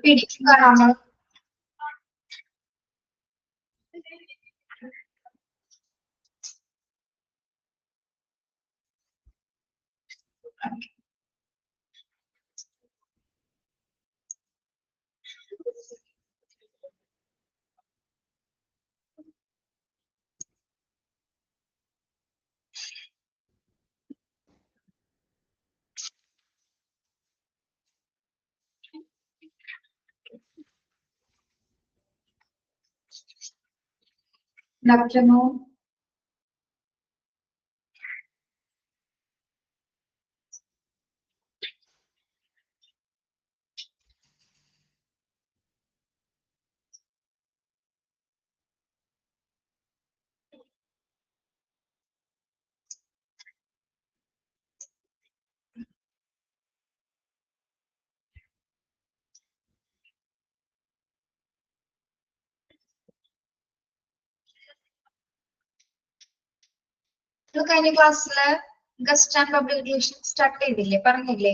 പിടിക്കാനാണ് നടക്കുന്നു. കഴിഞ്ഞ ക്ലാസ്സില് guest and public relation start ചെയ്തില്ലേ, പറഞ്ഞില്ലേ?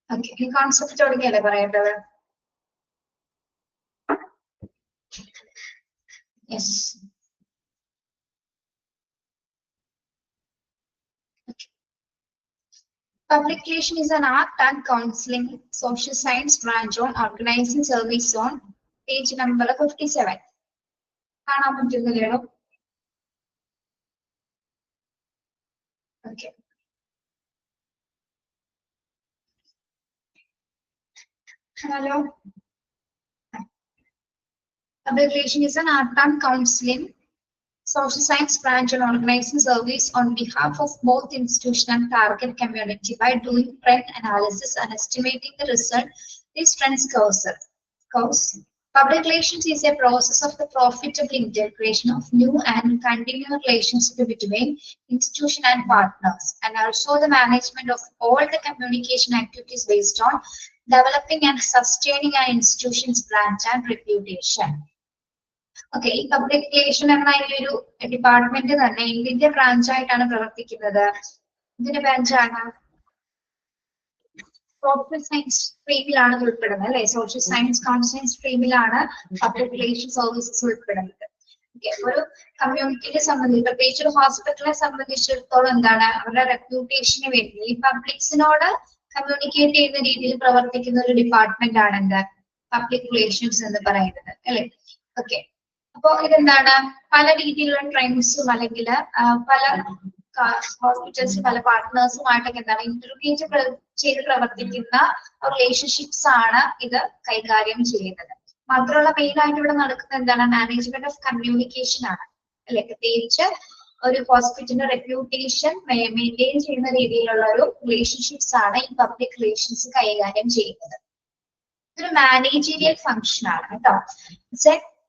ഓക്കെ, ഈ കോൺസെപ്റ്റ് തുടങ്ങിയല്ലേ പറയേണ്ടത്? Yes. Public relation is an art and counseling social science branch on organizing service on page number 57. കാണാൻ പറ്റുന്നില്ലയോ? Okay. Hello. Public relation is an art and counseling social science branch on organizing service on behalf of both institution and target community by doing trend analysis and estimating the result these trends cause. Public relations is a process of the profitable integration of new and continuous relationship between institution and partners, and also the management of all the communication activities based on developing and sustaining an institution's brand and reputation. Okay, ഈ public relation എന്ന ഈ ഒരു department തന്നെ ഇതിന്റെ branch ആയിട്ടാണ് പ്രവർത്തിക്കുന്നത്. ഇതിന്റെ ബ്രാഞ്ചാണ് social science സ്ട്രീമിലാണ് ഉൾപ്പെടുന്നത് അല്ലെ? സോഷ്യൽ സയൻസ് കൗൺസിലിംഗ് സ്ട്രീമിലാണ് പബ്ലിക് റിലേഷൻ സർവീസസ് ഉൾപ്പെടുന്നത്. ഒരു കമ്മ്യൂണിറ്റിയെ സംബന്ധിച്ച്, പ്രത്യേകിച്ച് ഒരു ഹോസ്പിറ്റലിനെ സംബന്ധിച്ചിടത്തോളം എന്താണ്, അവരുടെ റെപ്യൂട്ടേഷന് വേണ്ടി ഈ പബ്ലിക്സിനോട് കമ്മ്യൂണിക്കേറ്റ് ചെയ്യുന്ന രീതിയിൽ പ്രവർത്തിക്കുന്ന ഒരു ഡിപ്പാർട്ട്മെന്റ് ആണ് എന്ത് പബ്ലിക് റിലേഷൻസ് എന്ന് പറയുന്നത് അല്ലെ? ഓക്കെ, അപ്പോ ഇതെന്താണ്, പല രീതിയിലുള്ള ട്രെൻഡ്സും അല്ലെങ്കിൽ പല ഹോസ്പിറ്റൽസ് പല പാർട്ട്നേഴ്സുമായിട്ടൊക്കെ എന്താണ് ഇന്റർമീഡിയറ്റ് ചെയ്ത് പ്രവർത്തിക്കുന്ന റിലേഷൻഷിപ്സ് ആണ് ഇത് കൈകാര്യം ചെയ്യുന്നത്. മാത്രമല്ല മെയിൻ ആയിട്ട് ഇവിടെ നടക്കുന്നത് എന്താണ്, മാനേജ്മെന്റ് ഓഫ് കമ്മ്യൂണിക്കേഷൻ ആണ് അല്ലെ? പ്രത്യേകിച്ച് ഒരു ഹോസ്പിറ്റലിന്റെ റെപ്യൂട്ടേഷൻ മെയിൻറ്റെയിൻ ചെയ്യുന്ന രീതിയിലുള്ള ഒരു റിലേഷൻഷിപ്സ് ആണ് ഈ പബ്ലിക് റിലേഷൻസ് കൈകാര്യം ചെയ്യുന്നത്. ഇതൊരു മാനേജീരിയൽ ഫംഗ്ഷൻ ആണ് കേട്ടോ.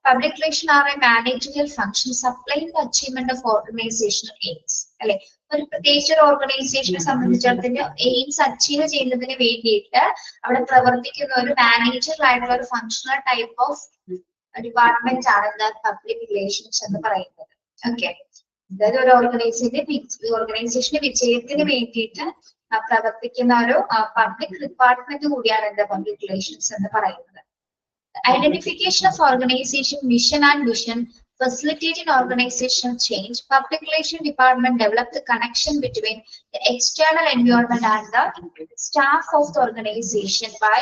Public relations are a managerial function supplying the achievement of organizational aims. അല്ലെ? ഒരു പ്രത്യേകിച്ച് ഒരു ഓർഗനൈസേഷനെ സംബന്ധിച്ചിടത്തോളം എയിംസ് അച്ചീവ് ചെയ്യുന്നതിന് വേണ്ടിയിട്ട് അവിടെ പ്രവർത്തിക്കുന്ന ഒരു മാനേജർ ആയിട്ടുള്ള ഒരു ഫങ്ഷണൽ ടൈപ്പ് ഓഫ് ഡിപ്പാർട്ട്മെന്റ് ആണ് പബ്ലിക് റിലേഷൻസ് എന്ന് പറയുന്നത്. ഓക്കെ, അതായത് ഒരു ഓർഗനൈസേഷന്റെ വിജയത്തിന് വേണ്ടിയിട്ട് പ്രവർത്തിക്കുന്ന ഒരു പബ്ലിക് ഡിപ്പാർട്ട്മെന്റ് കൂടിയാണ് പബ്ലിക് റിലേഷൻസ് എന്ന് പറയുന്നത്. Identification of organization mission and vision, facilitating organizational change. Public relation department develop the connection between the external environment and the staff of the organization by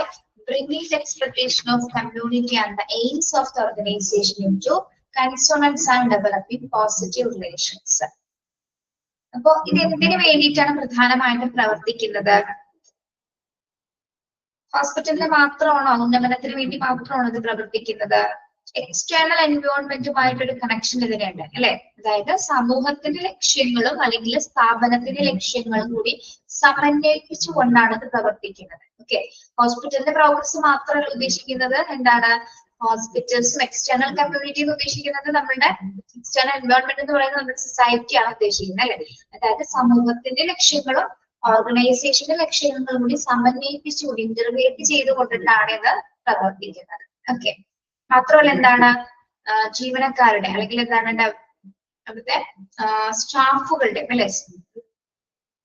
bringing the expectation of community and the aims of the organization into consonance and developing positive relations. അപ്പോ ഇത് എന്തിനു വേണ്ടിയിട്ടാണ് പ്രധാനമായിട്ടും പ്രവർത്തിക്കുന്നത്? ഹോസ്പിറ്റലിന് മാത്രമാണോ, ഉന്നമനത്തിന് വേണ്ടി മാത്രമാണോ ഇത് പ്രവർത്തിക്കുന്നത്? എക്സ്റ്റേണൽ എൻവയോൺമെന്റുമായിട്ടൊരു കണക്ഷൻ ഇതിനുണ്ട് അല്ലെ? അതായത് സമൂഹത്തിന്റെ ലക്ഷ്യങ്ങളും അല്ലെങ്കിൽ സ്ഥാപനത്തിന്റെ ലക്ഷ്യങ്ങളും കൂടി സമന്വയിപ്പിച്ചുകൊണ്ടാണ് ഇത് പ്രവർത്തിക്കുന്നത്. ഓക്കെ, ഹോസ്പിറ്റലിന്റെ പ്രോഗ്രസ് മാത്രമല്ല ഉദ്ദേശിക്കുന്നത് എന്താണ്, ഹോസ്പിറ്റൽസും എക്സ്റ്റേണൽ കമ്മ്യൂണിറ്റി എന്ന് ഉദ്ദേശിക്കുന്നത് നമ്മളുടെ എക്സ്റ്റേണൽ എൻവയോൺമെന്റ് എന്ന് പറയുന്നത് നമ്മുടെ സൊസൈറ്റി ആണ് ഉദ്ദേശിക്കുന്നത് അല്ലെ? അതായത് സമൂഹത്തിന്റെ ലക്ഷ്യങ്ങളും ഓർഗനൈസേഷന്റെ ലക്ഷ്യങ്ങളും കൂടി സമന്വയിപ്പിച്ചുകൂടി ഇന്റർഗ്രേറ്റ് ചെയ്തുകൊണ്ടിട്ടാണ് ഇത് പ്രവർത്തിക്കുന്നത്. ഓക്കെ, മാത്രമല്ല എന്താണ് ജീവനക്കാരുടെ അല്ലെങ്കിൽ എന്താണ് അവിടുത്തെ സ്റ്റാഫുകളുടെ അല്ലെ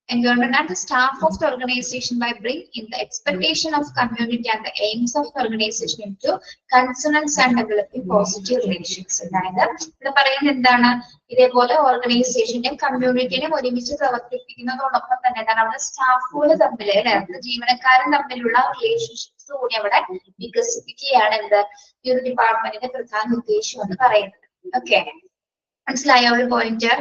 environment and the staff of the organization by bringing the expectation of community and the aims of the organization into consonance and developing positive relations. അതായത് ഇവിടെ പറയുന്നത് എന്താണ്, ഇതേപോലെ ഓർഗനൈസേഷന്റെ കമ്മ്യൂണിറ്റിനെ ഒരുമിച്ച് പ്രവർത്തിപ്പിക്കുന്നതോടൊപ്പം തന്നെ എന്താണ് അവിടെ സ്റ്റാഫുകൾ തമ്മിൽ അതായത് ജീവനക്കാരും തമ്മിലുള്ള റിലേഷൻഷിപ്സ് കൂടി അവിടെ വികസിപ്പിക്കുകയാണ് എന്ത് ഈ ഒരു ഡിപ്പാർട്ട്മെന്റിന്റെ പ്രധാന ഉദ്ദേശം എന്ന് പറയുന്നത്. ഓക്കെ, മനസ്സിലായോ ഒരു പോയിന്റ്?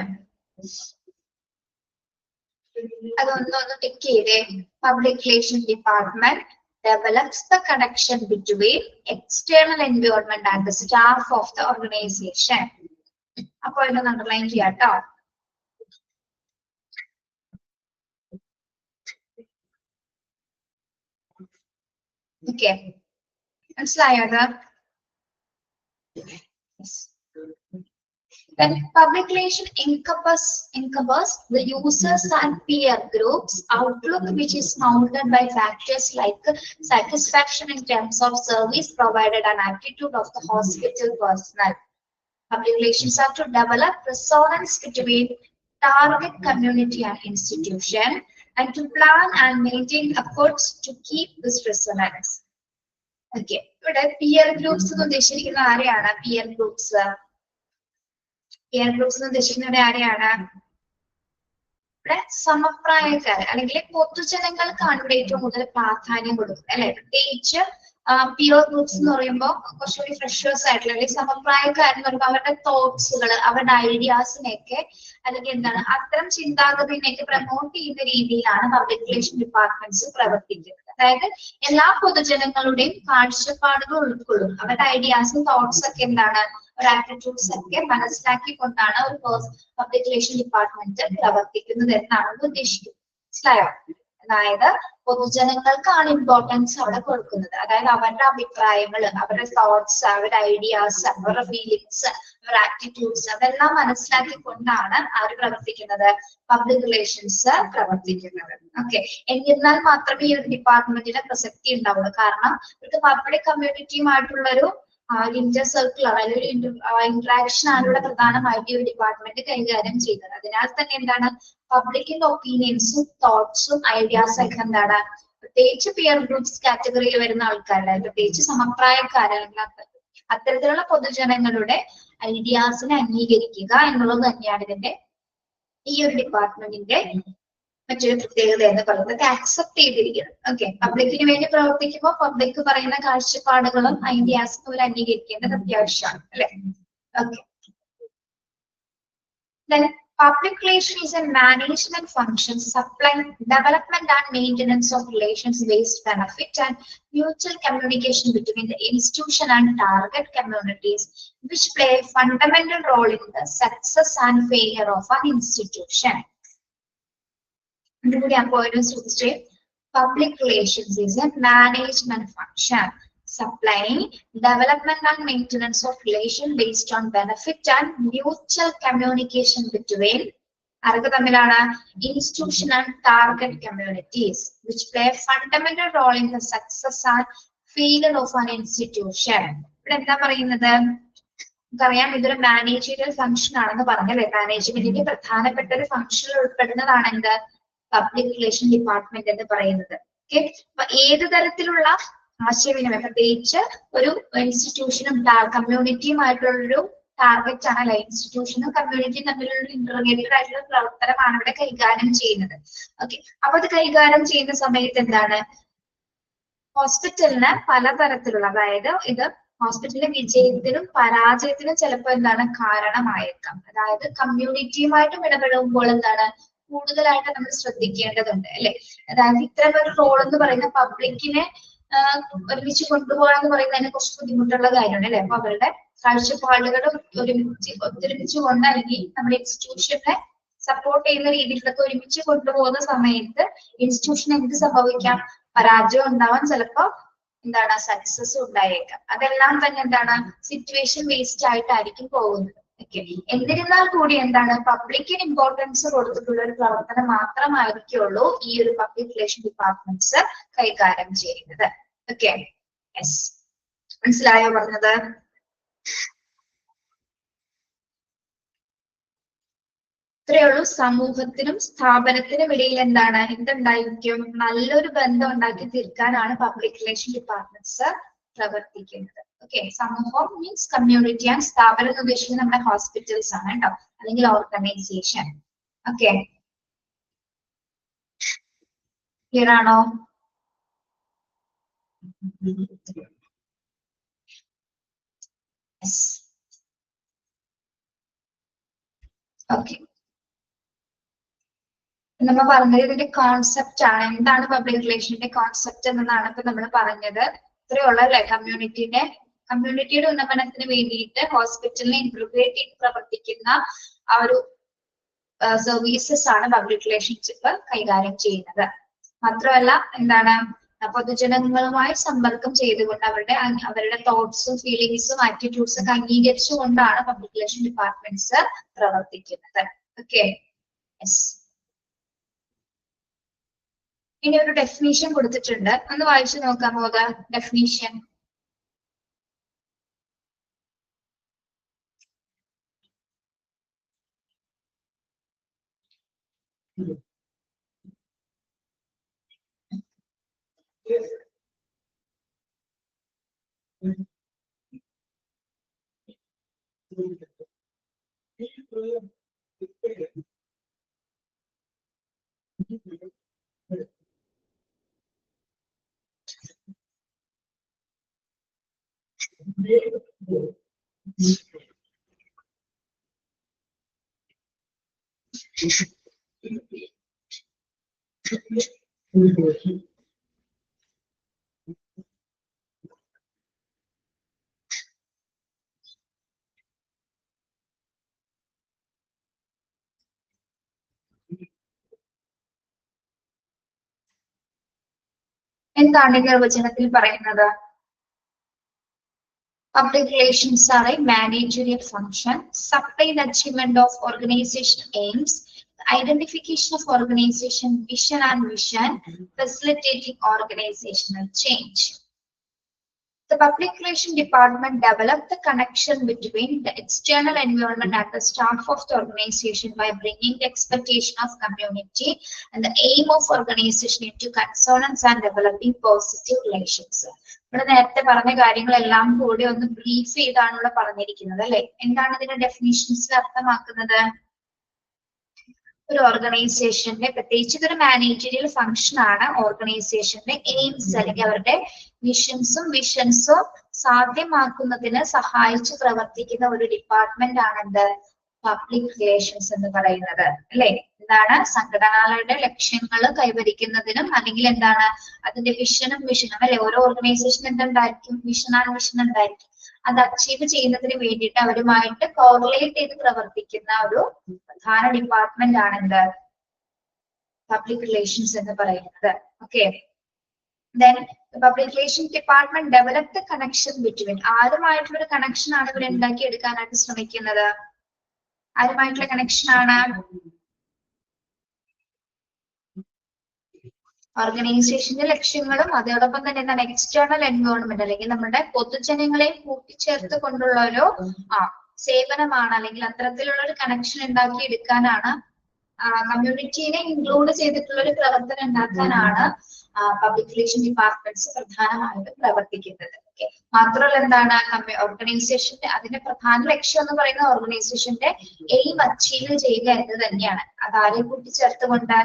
അതൊന്നൊന്ന് ടിക്ക് ചെയ്തേ. Public relation department develops the connection between external environment and the staff of the organization. അപ്പോൾ ഇതൊന്ന് അണ്ടർലൈൻ ചെയ്യാം കേട്ടോ. ഓക്കെ, മനസ്സിലായോ അത്? When public relation encompass the users and peer groups outlook, which is mounted by factors like satisfaction in terms of service provided and attitude of the hospital personnel. Public relations are to develop resonance between target community and institution and to plan and maintain efforts to keep this resonance. Okay, ഇവിടെ peer groups ഉദ്ദേശിക്കുന്ന ആരെയാണ്? peer groups ഉദ്ദേശിക്കുന്നത് ആരെയാണ്? ഇവിടെ സമപ്രായക്കാർ അല്ലെങ്കിൽ പൊതുജനങ്ങൾക്കാണ് ഇവിടെ ഏറ്റവും കൂടുതൽ പ്രാധാന്യം കൊടുക്കുന്നത് അല്ലെ. പ്രത്യേകിച്ച് പിയർ ഗ്രൂപ്പ്സ് എന്ന് പറയുമ്പോൾ കുറച്ചുകൂടി ഫ്രഷേഴ്സ് ആയിട്ടുള്ള അല്ലെങ്കിൽ സമപ്രായക്കാരെന്ന് പറയുമ്പോൾ അവരുടെ തോട്ട്സുകൾ അവരുടെ ഐഡിയാസിനെയൊക്കെ അല്ലെങ്കിൽ എന്താണ് അത്തരം ചിന്താഗതിനെയൊക്കെ പ്രൊമോട്ട് ചെയ്യുന്ന രീതിയിലാണ് പബ്ലിക് റിലേഷൻ ഡിപ്പാർട്ട്മെന്റ്സ് പ്രവർത്തിക്കുന്നത്. അതായത് എല്ലാ പൊതുജനങ്ങളുടെയും കാഴ്ചപ്പാടുകൾ ഉൾക്കൊള്ളും അവരുടെ ഐഡിയാസും തോട്ട്സ് ഒക്കെ എന്താണ് ഒരു ആറ്റിറ്റ്യൂഡ്സ് ഒക്കെ മനസ്സിലാക്കിക്കൊണ്ടാണ് ഒരു പബ്ലിക് റിലേഷൻ ഡിപ്പാർട്ട്മെന്റ് പ്രവർത്തിക്കുന്നത് എന്നാണ് ഉദ്ദേശിക്കുന്നത്. മനസ്സിലായോ? അതായത് പൊതുജനങ്ങൾക്കാണ് ഇമ്പോർട്ടൻസ് അവിടെ കൊടുക്കുന്നത്. അതായത് അവരുടെ അഭിപ്രായങ്ങൾ അവരുടെ തോട്ട്സ് അവരുടെ ഐഡിയാസ് അവരുടെ ഫീലിങ്സ് അവരുടെ ആറ്റിറ്റ്യൂഡ്സ് അതെല്ലാം മനസ്സിലാക്കിക്കൊണ്ടാണ് അവർ പ്രവർത്തിക്കുന്നത് പബ്ലിക് റിലേഷൻസ് പ്രവർത്തിക്കുന്നത്. ഓക്കെ, എന്നിരുന്നാൽ മാത്രമേ ഈ ഒരു ഡിപ്പാർട്ട്മെന്റിന്റെ പ്രസക്തി ഉണ്ടാവുള്ളൂ. കാരണം ഇവർക്ക് പബ്ലിക് കമ്മ്യൂണിറ്റിയുമായിട്ടുള്ളൊരു ഇന്റർ സർക്കിൾ അല്ലെങ്കിൽ ഇന്ററാക്ഷൻ ആണ് ഇവിടെ പ്രധാനമായിട്ട് ഈ ഒരു ഡിപ്പാർട്ട്മെന്റ് കൈകാര്യം ചെയ്യുന്നത്. അതിനാൽ തന്നെ എന്താണ് പബ്ലിക്കിന്റെ ഒപ്പീനിയൻസും തോട്ട്സും ഐഡിയാസും ഒക്കെ എന്താണ് പ്രത്യേകിച്ച് പിയർ ഗ്രൂപ്പ്സ് കാറ്റഗറിയിൽ വരുന്ന ആൾക്കാരുടെ പ്രത്യേകിച്ച് സമപ്രായക്കാർ അല്ലെങ്കിൽ അത്തരത്തിലുള്ള പൊതുജനങ്ങളുടെ ഐഡിയാസിനെ അംഗീകരിക്കുക എന്നുള്ളത് തന്നെയാണ് ഇതിന്റെ ഈ ഒരു ഡിപ്പാർട്ട്മെന്റിന്റെ മറ്റൊരു പ്രത്യേകത എന്ന് പറയുന്നത്. ആക്സെപ്റ്റ് ചെയ്തിരിക്കുന്നത്. ഓക്കെ, പബ്ലിക്കിന് വേണ്ടി പ്രവർത്തിക്കുമ്പോൾ പബ്ലിക് പറയുന്ന കാഴ്ചപ്പാടുകളും ഐഡിയാസും അവർ അംഗീകരിക്കേണ്ടത് അത്യാവശ്യമാണ് അല്ലെ. Okay, public relation is a management function supplying development and maintenance of relations based benefit and mutual communication between the institution and target communities, which play a fundamental role in the success and failure of an institution. Public relations is a management function supplying development and maintenance of relation based on benefit and mutual communication between institution and target communities, which play a fundamental role in the success and failure of an institution. എന്താ പറയുന്നത്? നമുക്കറിയാം ഇതൊരു managerial function ആണെന്ന് പറഞ്ഞല്ലേ. മാനേജ്മെന്റിന്റെ പ്രധാനപ്പെട്ട ഒരു ഫംഗ്ഷനിൽ ഉൾപ്പെടുന്നതാണ് എന്ത് പബ്ലിക് റിലേഷൻ ഡിപ്പാർട്ട്മെന്റ് എന്ന് പറയുന്നത്. ഓക്കെ, അപ്പൊ ഏത് തരത്തിലുള്ള ആശയവിനിമയം പ്രത്യേകിച്ച് ഒരു ഇൻസ്റ്റിറ്റ്യൂഷനും കമ്മ്യൂണിറ്റിയുമായിട്ടുള്ളൊരു ടാർഗറ്റ് ആണ് അല്ലെ. ഇൻസ്റ്റിറ്റ്യൂഷനും കമ്മ്യൂണിറ്റിയും തമ്മിലുള്ള ഇന്റർഗ്രേറ്റഡ് ആയിട്ടുള്ള പ്രവർത്തനമാണ് ഇവിടെ കൈകാര്യം ചെയ്യുന്നത്. ഓക്കെ, അപ്പൊ അത് കൈകാര്യം ചെയ്യുന്ന സമയത്ത് എന്താണ് ഹോസ്പിറ്റലിന് പലതരത്തിലുള്ള അതായത് ഇത് ഹോസ്പിറ്റലിന്റെ വിജയത്തിനും പരാജയത്തിനും ചിലപ്പോൾ എന്താണ് കാരണമായേക്കാം. അതായത് കമ്മ്യൂണിറ്റിയുമായിട്ടും ഇടപെടുമ്പോൾ എന്താണ് കൂടുതലായിട്ട് നമ്മൾ ശ്രദ്ധിക്കേണ്ടതുണ്ട് അല്ലെ. അതായത് ഇത്തരം ഒരു റോൾ എന്ന് പറയുന്ന പബ്ലിക്കിനെ ഒരുമിച്ച് കൊണ്ടുപോകാന്ന് പറയുന്നതിന് കുറച്ച് ബുദ്ധിമുട്ടുള്ള കാര്യമാണ് അല്ലെ. അപ്പൊ അവരുടെ കാഴ്ചപ്പാടുകൾ ഒത്തൊരുമിച്ച് കൊണ്ട് അല്ലെങ്കിൽ നമ്മുടെ ഇൻസ്റ്റിറ്റ്യൂഷനെ സപ്പോർട്ട് ചെയ്യുന്ന രീതിയിലൊക്കെ ഒരുമിച്ച് കൊണ്ടുപോകുന്ന സമയത്ത് ഇൻസ്റ്റിറ്റ്യൂഷൻ എന്ത് സംഭവിക്കാം? പരാജയം ഉണ്ടാവാൻ ചിലപ്പോ എന്താണ് സക്സസ് ഉണ്ടായേക്കാം. അതെല്ലാം തന്നെ എന്താണ് സിറ്റുവേഷൻ ബേസ്ഡ് ആയിട്ടായിരിക്കും പോകുന്നത്. ഓക്കെ, എന്നിരുന്നാൽ കൂടി എന്താണ് പബ്ലിക്കിന് ഇമ്പോർട്ടൻസ് കൊടുത്തിട്ടുള്ള ഒരു പ്രവർത്തനം മാത്രമായിരിക്കുള്ളൂ ഈ ഒരു പബ്ലിക് റിലേഷൻ ഡിപ്പാർട്ട്മെന്റ്സ് കൈകാര്യം ചെയ്യുന്നത്. Okay, yes. മനസ്സിലായോ പറഞ്ഞത്? ഇത്രയുള്ളൂ. സമൂഹത്തിനും സ്ഥാപനത്തിനും ഇടയിൽ എന്തുണ്ടായിരിക്കും? നല്ലൊരു ബന്ധം ഉണ്ടാക്കി തീർക്കാനാണ് പബ്ലിക് റിലേഷൻ ഡിപ്പാർട്ട്മെന്റ്സ് പ്രവർത്തിക്കുന്നത്. ഓക്കെ, സമൂഹം മീൻസ് കമ്മ്യൂണിറ്റി ആൻഡ് സ്ഥാപനം എന്ന് ഉദ്ദേശിക്കുന്നത് നമ്മുടെ ഹോസ്പിറ്റൽസ് ആണ് കേട്ടോ, അല്ലെങ്കിൽ ഓർഗനൈസേഷൻ. ഓക്കെ, ക്ലിയർ ആണോ? ഓക്കെ, നമ്മൾ പറഞ്ഞത് ഇതിന്റെ കോൺസെപ്റ്റ് ആണ്. എന്താണ് പബ്ലിക് റിലേഷന്റെ കോൺസെപ്റ്റ് എന്നാണ് ഇപ്പൊ നമ്മൾ പറഞ്ഞത്. ഇത്രയുള്ള അല്ലെ? കമ്മ്യൂണിറ്റിയുടെ ഉന്നമനത്തിന് വേണ്ടിയിട്ട് ഹോസ്പിറ്റലിനെ ഇന്റർഗ്രേറ്റ് ചെയ്ത് പ്രവർത്തിക്കുന്ന ആ ഒരു സർവീസസ് ആണ് പബ്ലിക് റിലേഷൻഷിപ്പ് കൈകാര്യം ചെയ്യുന്നത്. മാത്രമല്ല പൊതുജനങ്ങളുമായി സമ്പർക്കം ചെയ്തുകൊണ്ട് അവരുടെ തോട്ട്സും ഫീലിങ്സും ആറ്റിറ്റ്യൂഡ്സും ഒക്കെ അംഗീകരിച്ചുകൊണ്ടാണ് പബ്ലിക് റിലേഷൻ ഡിപ്പാർട്ട്മെന്റ്സ് പ്രവർത്തിക്കുന്നത്. Okay, yes. ഇനി ഒരു ഡെഫിനീഷൻ കൊടുത്തിട്ടുണ്ട്, ഒന്ന് വായിച്ചു നോക്കാമോ? അത് ഡെഫിനീഷൻ. എന്താണ് നിർവചനത്തിൽ പറയുന്നത്? Public relations are a managerial function, supply the achievement of organization aims, identification of organization vision and mission, facilitating organizational change. The public relation department developed the connection between the external environment and the staff of the organization by bringing the expectation of community and the aim of organization into consonance and developing positive relations. ഇവിടെ നേരത്തെ പറഞ്ഞ കാര്യങ്ങളെല്ലാം കൂടി ഒന്ന് brief ചെയ്താണ് ഇവിടെ പറഞ്ഞിരിക്കുന്നത് അല്ലെ? എന്താണ് ഇതിന്റെ ഡെഫിനിഷൻസിൽ അർത്ഥമാക്കുന്നത്? ഒരു ഓർഗനൈസേഷന്റെ പ്രത്യേകിച്ച് ഇതൊരു മാനേജറിയൽ ഫംഗ്ഷൻ ആണ്. ഓർഗനൈസേഷന്റെ എയിംസ് അല്ലെങ്കിൽ അവരുടെ മിഷൻസും വിഷൻസും സാധ്യമാക്കുന്നതിന് സഹായിച്ച് പ്രവർത്തിക്കുന്ന ഒരു ഡിപ്പാർട്ട്മെന്റ് ആണ് എന്ത്? പബ്ലിക് റിലേഷൻസ് എന്ന് പറയുന്നത് അല്ലെ? എന്താണ്? സംഘടനകളുടെ ലക്ഷ്യങ്ങൾ കൈവരിക്കുന്നതിനും അല്ലെങ്കിൽ അതിന്റെ വിഷനും മിഷനും അല്ലെ? ഓരോ ഓർഗനൈസേഷൻ എന്തുണ്ടായിരിക്കും? വിഷൻ ആൻഡ് മിഷൻ ഉണ്ടായിരിക്കും. അത് അച്ചീവ് ചെയ്യുന്നതിന് വേണ്ടിയിട്ട് അവരുമായിട്ട് കോറിലേറ്റ് ചെയ്ത് പ്രവർത്തിക്കുന്ന ഒരു പ്രധാന ഡിപ്പാർട്ട്മെന്റ് ആണ് എന്ത്? പബ്ലിക് റിലേഷൻസ് എന്ന് പറയുന്നത്. Okay, then the public relations department developed the connection between ആരുമായിട്ടുള്ള ഒരു കണക്ഷൻ ആണ് ഇവർ ഉണ്ടാക്കി എടുക്കാനായിട്ട് ശ്രമിക്കുന്നത്? ആരുമായിട്ടുള്ള കണക്ഷൻ ആണ്? ഓർഗനൈസേഷന്റെ ലക്ഷ്യങ്ങളും അതോടൊപ്പം തന്നെ എന്താണ്? എക്സ്റ്റേണൽ എൻവയോൺമെന്റ് അല്ലെങ്കിൽ നമ്മുടെ പൊതുജനങ്ങളെ കൂട്ടിച്ചേർത്ത് കൊണ്ടുള്ള ഒരു സേവനമാണ്, അല്ലെങ്കിൽ അത്തരത്തിലുള്ള ഒരു കണക്ഷൻ ഉണ്ടാക്കി എടുക്കാനാണ്, കമ്മ്യൂണിറ്റിനെ ഇൻക്ലൂഡ് ചെയ്തിട്ടുള്ള ഒരു പ്രവർത്തനം ഉണ്ടാക്കാനാണ് പബ്ലിക് റിലേഷൻ ഡിപ്പാർട്ട്മെന്റ്സ് പ്രധാനമായിട്ടും പ്രവർത്തിക്കുന്നത്. മാത്രമല്ല ഓർഗനൈസേഷന്റെ അതിന്റെ പ്രധാന ലക്ഷ്യം എന്ന് പറയുന്ന ഓർഗനൈസേഷന്റെ എയിം അച്ചീവ് ചെയ്യുക എന്ന് തന്നെയാണ്. അതാരെ കൂട്ടിച്ചേർത്തുകൊണ്ട്?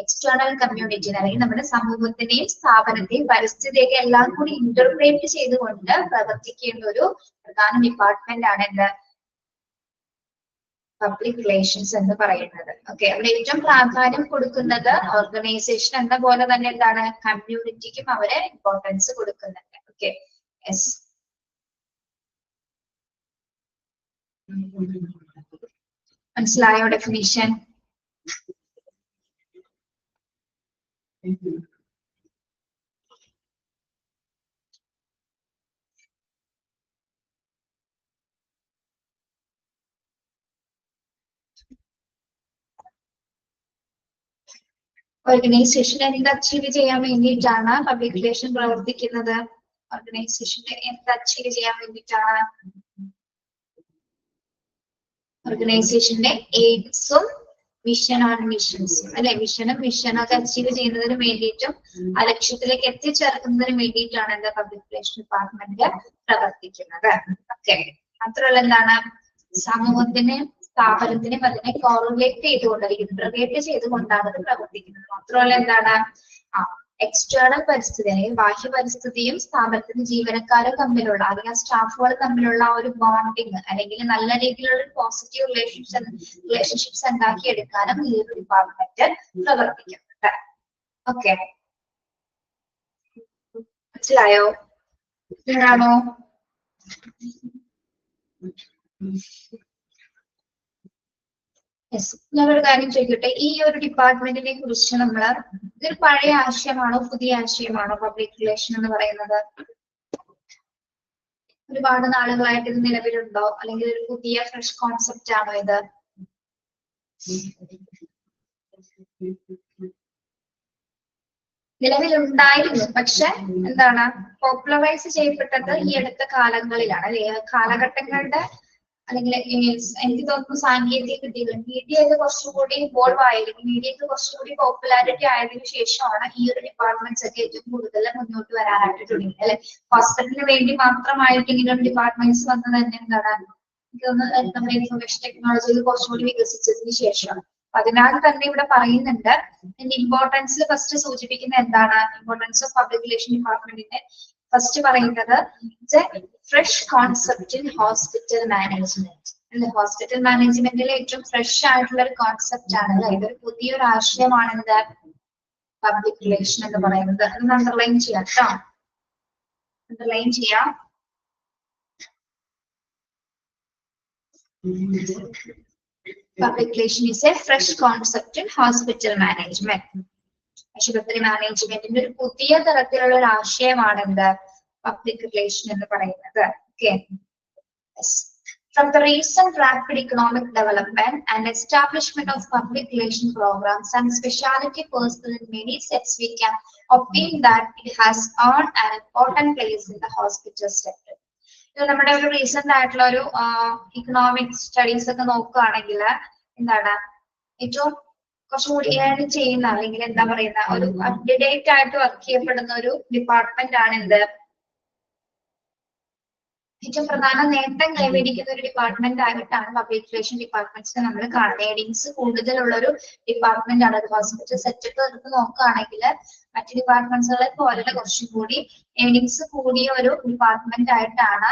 എക്സ്റ്റേണൽ കമ്മ്യൂണിറ്റി അല്ലെങ്കിൽ നമ്മുടെ സമൂഹത്തിനെയും സ്ഥാപനത്തെയും പരിസ്ഥിതിയൊക്കെ എല്ലാം കൂടി ഇന്റർപ്രേറ്റ് ചെയ്തുകൊണ്ട് പ്രവർത്തിക്കേണ്ട ഒരു പ്രധാന ഡിപ്പാർട്ട്മെന്റ് ആണ് എന്ത്? പബ്ലിക് റിലേഷൻസ് എന്ന് പറയുന്നത്. ഓക്കെ, അവിടെ ഏറ്റവും പ്രാധാന്യം കൊടുക്കുന്നത് ഓർഗനൈസേഷൻ എന്ന പോലെ തന്നെ എന്താണ്? കമ്മ്യൂണിറ്റിക്കും അവരെ ഇമ്പോർട്ടൻസ് കൊടുക്കുന്നുണ്ട്. Okay, yes. മനസ്സിലായോ ഡെഫിനിഷൻ? ഓർഗനൈസേഷൻ എന്ത് അച്ചീവ് ചെയ്യാൻ വേണ്ടിയിട്ടാണ് പബ്ലിക് റിലേഷൻ പ്രവർത്തിക്കുന്നത്? ഓർഗനൈസേഷന്റെ എന്ത് അച്ചീവ് ചെയ്യാൻ വേണ്ടിയിട്ടാണ്? ഓർഗനൈസേഷന്റെ എയിംസും വിഷൻ ആൻഡ് മിഷൻസും അല്ലെ, മിഷനൊക്കെ അച്ചീവ് ചെയ്യുന്നതിന് വേണ്ടിയിട്ടും ആ ലക്ഷ്യത്തിലേക്ക് എത്തിച്ചേർക്കുന്നതിന് വേണ്ടിയിട്ടാണ് എന്താ പബ്ലിക് റിലേഷൻ ഡിപ്പാർട്ട്മെന്റ് പ്രവർത്തിക്കുന്നത്. ഓക്കെ, മാത്രമല്ല എന്താണ് സമൂഹത്തിന് സ്ഥാപനത്തിനും അതിനെ കോറിലേറ്റ് ചെയ്തുകൊണ്ടിരിക്കുന്നത്, റിലേറ്റ് ചെയ്തുകൊണ്ടാണ് ഇത് പ്രവർത്തിക്കുന്നത്. മാത്രമല്ല എന്താണ് എക്സ്റ്റേണൽ പരിസ്ഥിതി അല്ലെങ്കിൽ ബാഹ്യ പരിസ്ഥിതിയും സ്ഥാപനത്തിന്റെ ജീവനക്കാരും തമ്മിലുള്ള അല്ലെങ്കിൽ സ്റ്റാഫുകൾ തമ്മിലുള്ള ഒരു ബോണ്ടിങ് അല്ലെങ്കിൽ നല്ല രീതിയിലുള്ള പോസിറ്റീവ് റിലേഷൻഷിപ്സ് ഉണ്ടാക്കിയെടുക്കാനും ഈ ഒരു ഡിപ്പാർട്ട്മെന്റ് പ്രവർത്തിക്കുന്നുണ്ട്. ഓക്കെ, മനസ്സിലായോ? ക്ലിയറാണോ? ഞാനൊരു കാര്യം ചോദിക്കട്ടെ, ഈ ഒരു ഡിപ്പാർട്ട്മെന്റിനെ കുറിച്ച് നമ്മള് ഇതൊരു പഴയ ആശയമാണോ പുതിയ ആശയമാണോ പബ്ലിക് റിലേഷൻ എന്ന് പറയുന്നത്? ഒരുപാട് നാളുകളായിട്ട് ഇത് നിലവിലുണ്ടോ അല്ലെങ്കിൽ ഒരു പുതിയ ഫ്രഷ് കോൺസെപ്റ്റ് ആണോ ഇത്? നിലവിലുണ്ടായിരുന്നു, പക്ഷെ എന്താണ് പോപ്പുലറൈസ് ചെയ്യപ്പെട്ടത് ഈ അടുത്ത കാലങ്ങളിലാണ് അല്ലെ, കാലഘട്ടങ്ങളുടെ അല്ലെങ്കിൽ എനിക്ക് തോന്നുന്നു സാങ്കേതിക വിദ്യകൾ മീഡിയയിൽ കുറച്ചുകൂടി ഇൻവോൾവ് ആയിരിക്കും, മീഡിയക്ക് കുറച്ചുകൂടി പോപ്പുലാരിറ്റി ആയതിനു ശേഷമാണ് ഈ ഒരു ഡിപ്പാർട്ട്മെന്റ്സ് ഒക്കെ ഏറ്റവും കൂടുതൽ മുന്നോട്ട് വരാനായിട്ട് തുടങ്ങിയത് അല്ലെ. ഹോസ്പിറ്റലിന് വേണ്ടി മാത്രമായിട്ട് ഇങ്ങനെ ഡിപ്പാർട്ട്മെന്റ്സ് വന്നത് തന്നെ എന്താണ് എനിക്ക് തോന്നുന്നു നമ്മുടെ ഇൻഫർമേഷൻ ടെക്നോളജിയിൽ കുറച്ചുകൂടി വികസിച്ചതിന് ശേഷം. അതിനാൽ തന്നെ ഇവിടെ പറയുന്നുണ്ട് ഇമ്പോർട്ടൻസ് ഫസ്റ്റ് സൂചിപ്പിക്കുന്ന എന്താണ്, ഇമ്പോർട്ടൻസ് ഓഫ് പബ്ലിക് റിലേഷൻ ഡിപ്പാർട്ട്മെന്റിന്റെ ഫസ്റ്റ് പറയുന്നത് fresh concept in hospital management അല്ലെ. ഹോസ്പിറ്റൽ മാനേജ്മെന്റിൽ ഏറ്റവും ഫ്രഷ് ആയിട്ടുള്ള ഒരു കോൺസെപ്റ്റ് ആണ് അല്ലെ, ഇതൊരു പുതിയൊരു ആശയമാണ് എന്ത് പബ്ലിക് റിലേഷൻ എന്ന് പറയുന്നത്. അതൊന്ന് അണ്ടർലൈൻ ചെയ്യാം കേട്ടോ, അണ്ടർലൈൻ ചെയ്യാം. Public relation is a fresh concept in hospital management. ആശുപത്രി മാനേജ്മെന്റിന്റെ ഒരു പുതിയ തരത്തിലുള്ള ഒരു ആശയമാണ് എന്ത് പബ്ലിക് റിലേഷൻ എന്ന് പറയുന്നത്. Okay, from the recent rapid economic development and establishment of public relation programs and specialty personnel in many sectors, we can obtain that it has earned an important place in the hospital sector. നമ്മുടെ ഒരു recent ആയിട്ടുള്ള ഒരു economic studies ഒക്കെ നോക്കുകയാണെങ്കിൽ എന്താണ് ഏറ്റവും കുറച്ചുകൂടി earn ചെയ്യുന്ന അല്ലെങ്കിൽ എന്താ പറയുന്ന ഒരു അപ്ഡേറ്റ് ആയിട്ട് വർക്ക് ചെയ്യപ്പെടുന്ന ഒരു ഡിപ്പാർട്ട്മെന്റ് ആണ് എന്ത്, ഏറ്റവും പ്രധാന നേട്ടം കൈവരിക്കുന്ന ഒരു ഡിപ്പാർട്ട്മെന്റ് ആയിട്ടാണ് പബ്ലിക് റിലേഷൻ ഡിപ്പാർട്ട്മെന്റ്സ് നമ്മൾ കാണുന്നത്. ഏണിങ്സ് കൂടുതലുള്ള ഒരു ഡിപ്പാർട്ട്മെന്റ് ആണ്. ഒരു ഹോസ്പിറ്റൽ സെറ്റപ്പ് എടുത്ത് നോക്കുകയാണെങ്കിൽ മറ്റു ഡിപ്പാർട്ട്മെന്റ്സുകളെ പോലെ കുറച്ചും കൂടി ഏണിങ്സ് കൂടിയ ഒരു ഡിപ്പാർട്ട്മെന്റ് ആയിട്ടാണ്.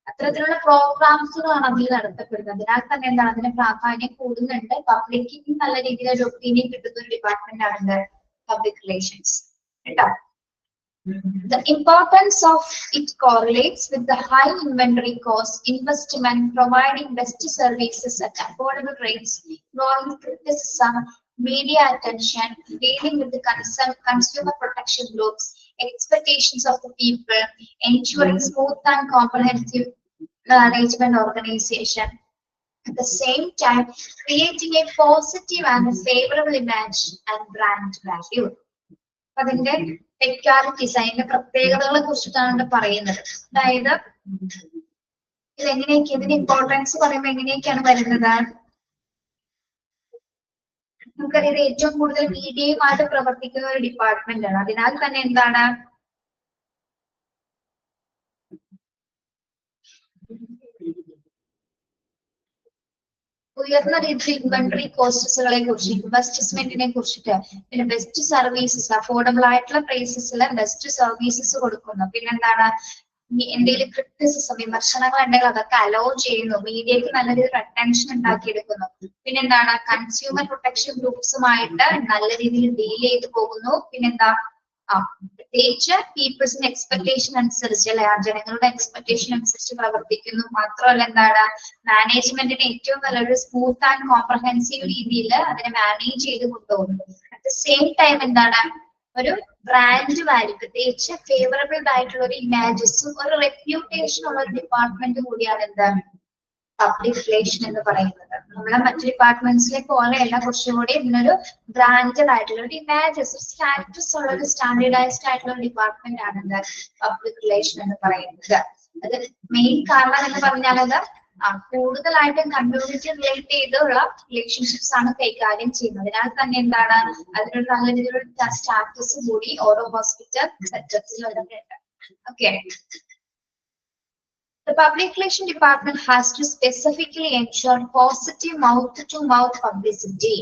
അത്തരത്തിലുള്ള പ്രോഗ്രാംസുകളാണ് അതിൽ നടത്തപ്പെടുന്നത്. അതിനാൽ തന്നെ എന്താണ് അതിന് പ്രാധാന്യം കൂടുന്നുണ്ട്. പബ്ലിക്കിന് നല്ല രീതിയിൽ ഒരു ഒപ്പീനിയൻ കിട്ടുന്ന ഒരു ഡിപ്പാർട്ട്മെന്റ് ആണ് പബ്ലിക് റിലേഷൻസ് കേട്ടോ. The importance of it correlates with the high inventory cost, investment, providing best services at affordable rates, growing criticism, media attention, dealing with the consumer protection groups, expectations of the people, ensuring smooth and comprehensive management organization. At the same time, creating a positive and favorable image and brand value. അതിന്റെ technicalities അതിന്റെ പ്രത്യേകതകളെ കുറിച്ചിട്ടാണ് പറയുന്നത്. അതായത് ഇതെങ്ങനെയൊക്കെ ഇതിന്റെ importance പറയുമ്പോൾ എങ്ങനെയൊക്കെയാണ് വരുന്നത്? നമുക്കറിയാം ഏറ്റവും കൂടുതൽ മീഡിയയുമായിട്ട് പ്രവർത്തിക്കുന്ന ഒരു ഡിപ്പാർട്ട്മെന്റ് ആണ്. അതിനാൽ തന്നെ എന്താണ് ഉയർന്ന രീതിയിൽ ഇൻവെന്ററി കോസ്റ്റസുകളെ കുറിച്ച്, ഇൻവെസ്റ്റ്മെന്റിനെ കുറിച്ചിട്ട്, പിന്നെ ബെസ്റ്റ് സർവീസസ്, അഫോർഡബിൾ ആയിട്ടുള്ള പ്രൈസസിൽ ബെസ്റ്റ് സർവീസസ് കൊടുക്കുന്നു. പിന്നെന്താണ് എന്തെങ്കിലും ക്രിറ്റിസിസം, വിമർശനങ്ങൾ ഉണ്ടെങ്കിൽ അതൊക്കെ അലോ ചെയ്യുന്നു. മീഡിയക്ക് നല്ല രീതിയിൽ അറ്റൻഷൻ ഉണ്ടാക്കിയെടുക്കുന്നു. പിന്നെന്താണ് കൺസ്യൂമർ പ്രൊട്ടക്ഷൻ ഗ്രൂപ്പ്സുമായിട്ട് നല്ല രീതിയിൽ ഡീൽ ചെയ്ത് പോകുന്നു. പിന്നെന്താ പ്രത്യേകിച്ച് പീപ്പിൾസിന്റെ എക്സ്പെക്ടേഷൻ അനുസരിച്ച് അല്ലെ, ആ ജനങ്ങളുടെ എക്സ്പെക്ടേഷൻ അനുസരിച്ച് പ്രവർത്തിക്കുന്നു. മാത്രമല്ല എന്താണ് മാനേജ്മെന്റിന് ഏറ്റവും നല്ലൊരു സ്മൂത്ത് ആൻഡ് കോംപ്രഹെൻസീവ് രീതിയിൽ അതിനെ മാനേജ് ചെയ്ത് കൊണ്ടുപോകുന്നു. അറ്റ് ദ സെയിം ടൈം എന്താണ് ഒരു ബ്രാൻഡ് വാല്യൂ, പ്രത്യേകിച്ച് ഫേവറബിൾ ആയിട്ടുള്ള ഒരു ഇമേജസും ഒരു റെപ്യൂട്ടേഷൻ ഉള്ള ഒരു ഡിപ്പാർട്ട്മെന്റ് കൂടിയാണ് എന്താണ് പബ്ലിക് റിലേഷൻ എന്ന് പറയുന്നത്. നമ്മളെ മറ്റു ഡിപ്പാർട്ട്മെന്റ്സിലെ പോലെയല്ല, കുറച്ചുകൂടി ഇതിനൊരു ബ്രാൻഡഡ് ആയിട്ടുള്ള ഒരു ഇമേജസ് സ്റ്റാറ്റസ് ഉള്ള ഒരു സ്റ്റാൻഡേർഡൈസ്ഡ് ആയിട്ടുള്ള ഒരു ഡിപ്പാർട്ട്മെന്റ് ആണ് എന്ത് പബ്ലിക് റിലേഷൻ എന്ന് പറയുന്നത്. അത് മെയിൻ കാരണം എന്ന് പറഞ്ഞാൽ അത് കൂടുതലായിട്ടും കമ്മ്യൂണിറ്റി റിലേറ്റ് ചെയ്തുള്ള റിലേഷൻഷിപ്സ് ആണ് കൈകാര്യം ചെയ്യുന്നത്. അതിനാൽ തന്നെ എന്താണ് അതിനൊരു നല്ല രീതിയിലുള്ള സ്റ്റാറ്റസ് കൂടി ഓരോ ഹോസ്പിറ്റൽ സെറ്റപ്സിൽ വരുന്നുണ്ട്. Okay. The public relation department has to specifically ensure positive mouth-to-mouth publicity.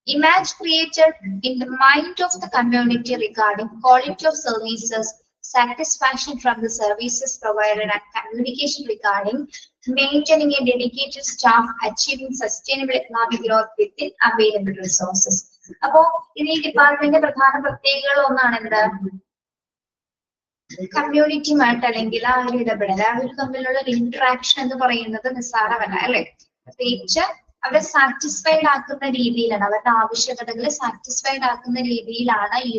Image created in the mind of the community regarding quality of services, satisfaction from the services provided, and communication regarding maintaining a dedicated staff, achieving sustainable economic growth within available resources. അപ്പോൾ ഈ department പ്രധാന പ്രത്യേകതകൾ ഒന്നാണ് എന്ത് കമ്മ്യൂണിറ്റിയുമായിട്ട് അല്ലെങ്കിൽ ആ ഒരു ഇടപെടൽ, ആ ഒരു തമ്മിലുള്ള ഒരു ഇന്ററാക്ഷൻ എന്ന് പറയുന്നത് നിസ്സാരമല്ല അല്ലെ. പ്രത്യേകിച്ച് അവരെ സാറ്റിസ്ഫൈഡ് ആക്കുന്ന രീതിയിലാണ്, അവരുടെ ആവശ്യകതകൾ സാറ്റിസ്ഫൈഡ് ആക്കുന്ന രീതിയിലാണ് ഈ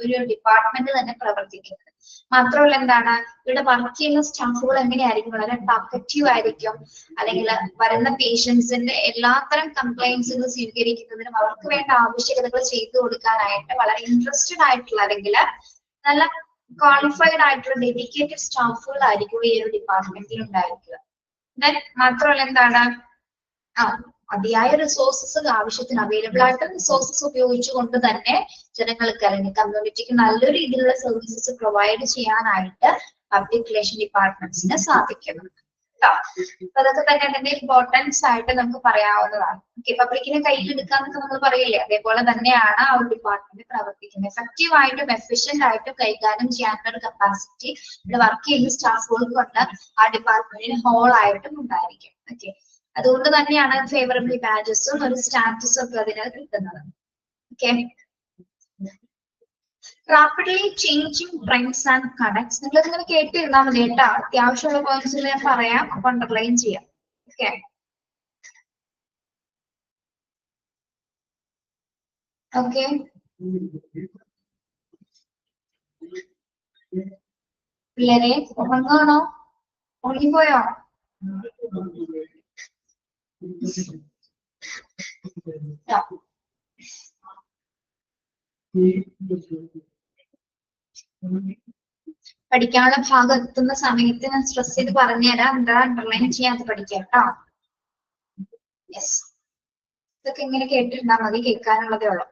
ഒരു ഡിപ്പാർട്ട്മെന്റ് തന്നെ പ്രവർത്തിക്കുന്നത്. മാത്രമല്ല എന്താണ് ഇവിടെ വർക്ക് ചെയ്യുന്ന സ്റ്റാഫുകൾ എങ്ങനെയായിരിക്കും, വളരെ ടോക്കറ്റീവ് ആയിരിക്കും, അല്ലെങ്കിൽ വരുന്ന പേഷ്യൻസിന്റെ എല്ലാത്തരം കംപ്ലൈന്റ്സുകൾ സ്വീകരിക്കുന്നതിനും അവർക്ക് വേണ്ട ആവശ്യകതകൾ ചെയ്തു കൊടുക്കാനായിട്ട് വളരെ ഇൻട്രസ്റ്റഡ് ആയിട്ടുള്ള അല്ലെങ്കിൽ നല്ല ക്വാളിഫൈഡ് ആയിട്ടുള്ള ഡെഡിക്കേറ്റഡ് സ്റ്റാഫുകളായിരിക്കും ഈ ഒരു ഡിപ്പാർട്ട്മെന്റിൽ ഉണ്ടായിരിക്കുക. ദെൻ മാത്രമല്ല എന്താണ് മതിയായ റിസോഴ്സസ് ആവശ്യത്തിന് അവൈലബിൾ ആയിട്ട് റിസോഴ്സസ് ഉപയോഗിച്ചുകൊണ്ട് തന്നെ ജനങ്ങൾക്ക് അല്ലെങ്കിൽ കമ്മ്യൂണിറ്റിക്ക് നല്ല രീതിയിലുള്ള സർവീസസ് പ്രൊവൈഡ് ചെയ്യാനായിട്ട് പബ്ലിക് റിലേഷൻ ഡിപ്പാർട്ട്മെന്റ്സിന് സാധിക്കുന്നു. അതൊക്കെ തന്നെ അതിന്റെ ഇമ്പോർട്ടൻസ് ആയിട്ട് നമുക്ക് പറയാവുന്നതാണ്. ഓക്കെ, പബ്ലിക്കിനെ കയ്യിലെടുക്കാന്നൊക്കെ നമ്മൾ പറയില്ലേ, അതേപോലെ തന്നെയാണ് ആ ഒരു ഡിപ്പാർട്ട്മെന്റ് പ്രവർത്തിക്കുന്നത്. എഫക്റ്റീവ് ആയിട്ടും എഫിഷ്യന്റ് ആയിട്ടും കൈകാര്യം ചെയ്യാനുള്ള ഒരു കപ്പാസിറ്റി ഇവിടെ വർക്ക് ചെയ്യുന്ന സ്റ്റാഫുകൾക്ക് കൊണ്ട് ആ ഡിപ്പാർട്ട്മെന്റിന് ഹോൾ ആയിട്ടും ഉണ്ടായിരിക്കും. ഓക്കെ, അതുകൊണ്ട് തന്നെയാണ് ഫേവറബിൾ ബാഡ്ജസും ഒരു സ്റ്റാറ്റസും ഒക്കെ അതിന് കിട്ടുന്നത്. Okay, rapidly changing trends and connects. നിങ്ങൾ ഇങ്ങനെ കേട്ടിരുന്നാൽ മതി കേട്ടോ, അത്യാവശ്യമുള്ള പോയിന്റ്സ് ഞാൻ പറയാം, അപ്പൊ അണ്ടർലൈൻ ചെയ്യാം. ഓക്കെ, ഓക്കെ, പിള്ളേരെ ഉറങ്ങാണോ, ഉറങ്ങിപ്പോയോ? പഠിക്കാനുള്ള ഭാഗം എത്തുന്ന സമയത്ത് ഞാൻ സ്ട്രെസ് ചെയ്ത് പറഞ്ഞുതരാം, എന്താ അണ്ടർലൈൻ ചെയ്യാതെ പഠിക്കാം കേട്ടോ. യെസ്, ഇതൊക്കെ ഇങ്ങനെ കേട്ടിരുന്നാൽ മതി, കേൾക്കാനുള്ളതേ ഉള്ളൂ.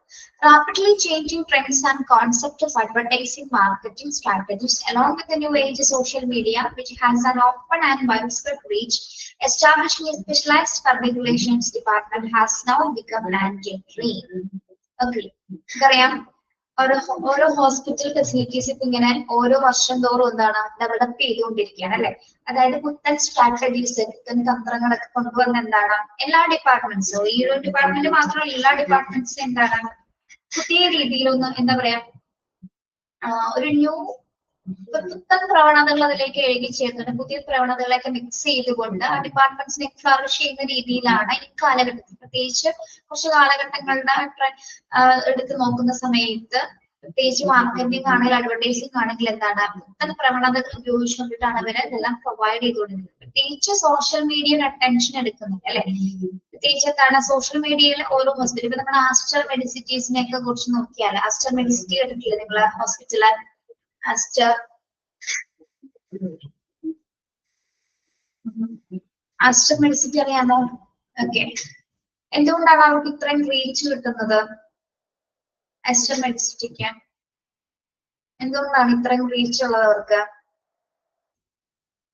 Rapidly changing trends and concept of advertising marketing strategies along with the new age social media which has an open and widespread reach, establishing a specialized public relations department has now become mandatory. Okay, അറിയാം ഓരോ hospital facilities ഇപ്പൊ ഇങ്ങനെ ഓരോ വർഷം തോറും എന്താണ് develop ചെയ്തുകൊണ്ടിരിക്കുകയാണ് അല്ലെ. അതായത് പുത്തൻ സ്ട്രാറ്റജീസ്, പുത്തൻ തന്ത്രങ്ങളൊക്കെ കൊണ്ടുവന്ന എന്താണ് എല്ലാ ഡിപ്പാർട്ട്മെന്റ്സും, ഈ ഒരു ഡിപ്പാർട്ട്മെന്റ് മാത്രമല്ല എല്ലാ ഡിപ്പാർട്ട്മെന്റ്സും എന്താണ് പുതിയ രീതിയിലൊന്ന് എന്താ പറയാ ഒരു പുത്തൻ പ്രവണതകൾ അതിലേക്ക് എഴുതി ചേർന്നിട്ട് പുതിയ പ്രവണതകളൊക്കെ മിക്സ് ചെയ്തുകൊണ്ട് ആ ഡിപ്പാർട്ട്മെന്റ്സിനെ ഫ്ലറിഷ് ചെയ്യുന്ന രീതിയിലാണ് ഈ കാലഘട്ടത്തിൽ, പ്രത്യേകിച്ച് കുറച്ച് കാലഘട്ടങ്ങളുടെ എടുത്ത് നോക്കുന്ന സമയത്ത്, പ്രത്യേകിച്ച് മാർക്കറ്റിംഗ് ആണെങ്കിൽ അഡ്വർടൈസിംഗ് ആണെങ്കിൽ എന്താണ് പുത്തൻ പ്രവണതകൾ ഉപയോഗിച്ചുകൊണ്ടിട്ടാണ് അവര് ഇതെല്ലാം പ്രൊവൈഡ് ചെയ്തുകൊണ്ടിരുന്നത്. പ്രത്യേകിച്ച് സോഷ്യൽ മീഡിയയുടെ അറ്റൻഷൻ എടുക്കുന്നുണ്ട് അല്ലെ. പ്രത്യേകിച്ച് എന്താണ് സോഷ്യൽ മീഡിയയിൽ ഓരോ ഹോസ്പിറ്റൽ, ഇപ്പൊ നമ്മുടെ ആസ്റ്റർ മെഡിസിറ്റീസിനെ ഒക്കെ കുറിച്ച് നോക്കിയാൽ, ആസ്റ്റർ മെഡിസിറ്റി എടുക്കില്ല നിങ്ങള് ഹോസ്പിറ്റല് ആസ്റ്റർ മെഡിസിറ്റി അറിയാമോ? ഓക്കെ, എന്തുകൊണ്ടാണ് അവർക്ക് ഇത്രയും റീച്ച് കിട്ടുന്നത്? ആസ്റ്റർ മെഡിസിറ്റിക്ക് എന്തുകൊണ്ടാണ് ഇത്രയും റീച്ച് ഉള്ളത്? അവർക്ക്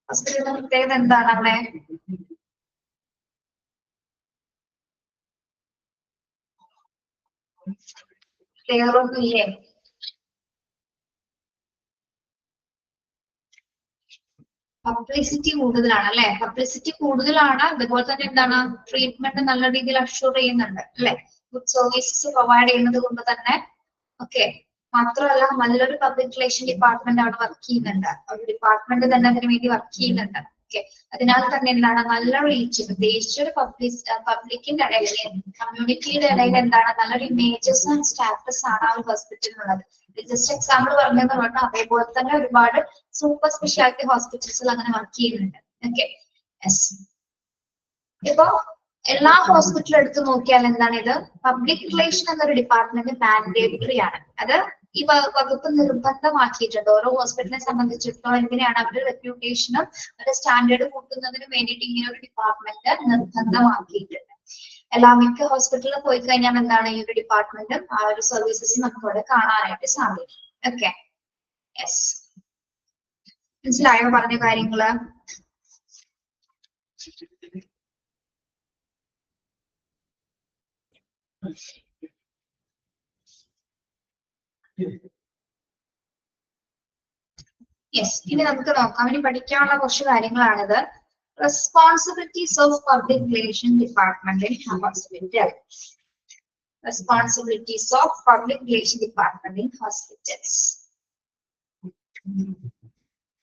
ഹോസ്പിറ്റലിന്റെ പ്രത്യേകത എന്താണ്? അവിടെ ക്ലിയർ ഒന്നും ഇല്ലേ? പബ്ലിസിറ്റി കൂടുതലാണ് അല്ലെ. പബ്ലിസിറ്റി കൂടുതലാണ്, അതുപോലെ തന്നെ എന്താണ് ട്രീറ്റ്മെന്റ് നല്ല രീതിയിൽ അഷ്യൂർ ചെയ്യുന്നുണ്ട് അല്ലെ. ഗുഡ് സർവീസസ് പ്രൊവൈഡ് ചെയ്യുന്നത് കൊണ്ട് തന്നെ. ഓക്കെ, മാത്രമല്ല നല്ലൊരു പബ്ലിക് റിലേഷൻ ഡിപ്പാർട്ട്മെന്റ് അവിടെ വർക്ക് ചെയ്യുന്നുണ്ട്, ഒരു ഡിപ്പാർട്ട്മെന്റ് തന്നെ അതിനു വേണ്ടി വർക്ക് ചെയ്യുന്നുണ്ട്. ഓക്കെ, അതിനാൽ തന്നെ എന്താണ് നല്ല റീച്ച്, പ്രത്യേകിച്ച് ഒരു പബ്ലിക്കിന്റെ ഇടയിൽ, കമ്മ്യൂണിറ്റിയുടെ ഇടയിൽ എന്താണ് നല്ലൊരു ഇമേജസ് ആൻഡ് സ്റ്റാറ്റസ് ആണ് ആ ഒരു ഹോസ്പിറ്റലിനുള്ളത്. ജസ്റ്റ് എക്സാമ്പിൾ പറഞ്ഞത് കൊണ്ട് അതേപോലെ തന്നെ ഒരുപാട് സൂപ്പർ സ്പെഷ്യാലിറ്റി ഹോസ്പിറ്റൽസിൽ അങ്ങനെ വർക്ക് ചെയ്യുന്നുണ്ട്. Okay, yes. ഇപ്പൊ എല്ലാ ഹോസ്പിറ്റലും എടുത്തു നോക്കിയാൽ എന്താണ് ഇത് പബ്ലിക് റിലേഷൻ എന്നൊരു ഡിപ്പാർട്ട്മെന്റ് മാൻഡേറ്ററി ആണ്. അത് ഈ വകുപ്പ് നിർബന്ധമാക്കിയിട്ടുണ്ട്. ഓരോ ഹോസ്പിറ്റലിനെ സംബന്ധിച്ചിടത്തോളം എന്തിനാണ് അവരുടെ റെപ്യൂട്ടേഷനും അവരുടെ സ്റ്റാൻഡേർഡ് കൂട്ടുന്നതിന് വേണ്ടിയിട്ട് ഇങ്ങനെ ഒരു ഡിപ്പാർട്ട്മെന്റ് നിർബന്ധമാക്കിയിട്ടുണ്ട്. മിക്ക ഹോസ്പിറ്റലിൽ പോയി കഴിഞ്ഞാൽ എന്താണ് ഈ ഒരു ഡിപ്പാർട്ട്മെന്റും ആ ഒരു സർവീസസ് നമുക്ക് അവിടെ കാണാനായിട്ട് സാധിക്കും. ഓക്കെ, യെസ്, മനസ്സിലായോ പറഞ്ഞ കാര്യങ്ങള്? യെസ്, ഇനി നമുക്ക് നോക്കാം. ഇനി പഠിക്കാനുള്ള കുറച്ച് കാര്യങ്ങളാണിത്. Responsibilities of public relation department in hospital. Responsibilities of public relation department in hospitals.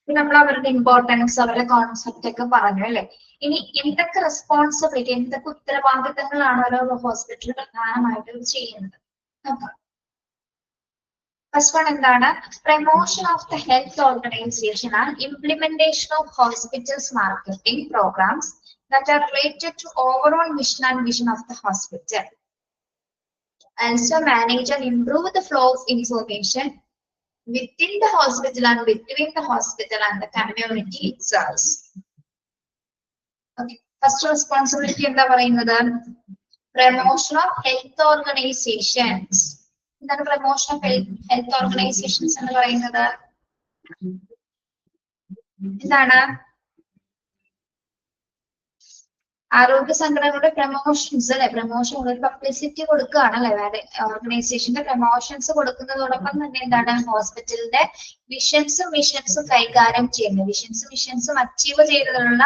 നമ്മൾ അവരുടെ ഇമ്പോർട്ടൻസ്, അവരുടെ കോൺസെപ്റ്റ് ഒക്കെ പറഞ്ഞു അല്ലെ. ഇനി എന്തൊക്കെ റെസ്പോൺസിബിലിറ്റി, എന്തൊക്കെ ഉത്തരവാദിത്തങ്ങളാണ് ഓരോ ഹോസ്പിറ്റലിൽ പ്രധാനമായിട്ടും ചെയ്യുന്നത്? ഫസ്റ്റ് വൺ എന്താണ്? Promotion of the health organisation and implementation of hospitals marketing programmes that are related to overall mission and vision of the hospital. Also manage and improve the flow of information within the hospital and between the hospital and the community itself. Okay, first responsibility എന്താ പറയുന്നത്? Promotion of health organizations. എന്താണ് promotion of health organisations എന്ന് പറയുന്നത്? എന്താണ്? ആരോഗ്യ സംഘടനകളുടെ promotions അല്ലെ. Promotion ഒരു പബ്ലിസിറ്റി കൊടുക്കുകയാണ് അല്ലെ. വേറെ ഓർഗനൈസേഷന്റെ പ്രൊമോഷൻസ് കൊടുക്കുന്നതോടൊപ്പം തന്നെ എന്താണ് ഹോസ്പിറ്റലിന്റെ വിഷൻസും മിഷൻസും കൈകാര്യം ചെയ്യുന്നത്. മിഷൻസും അച്ചീവ് ചെയ്തതിനുള്ള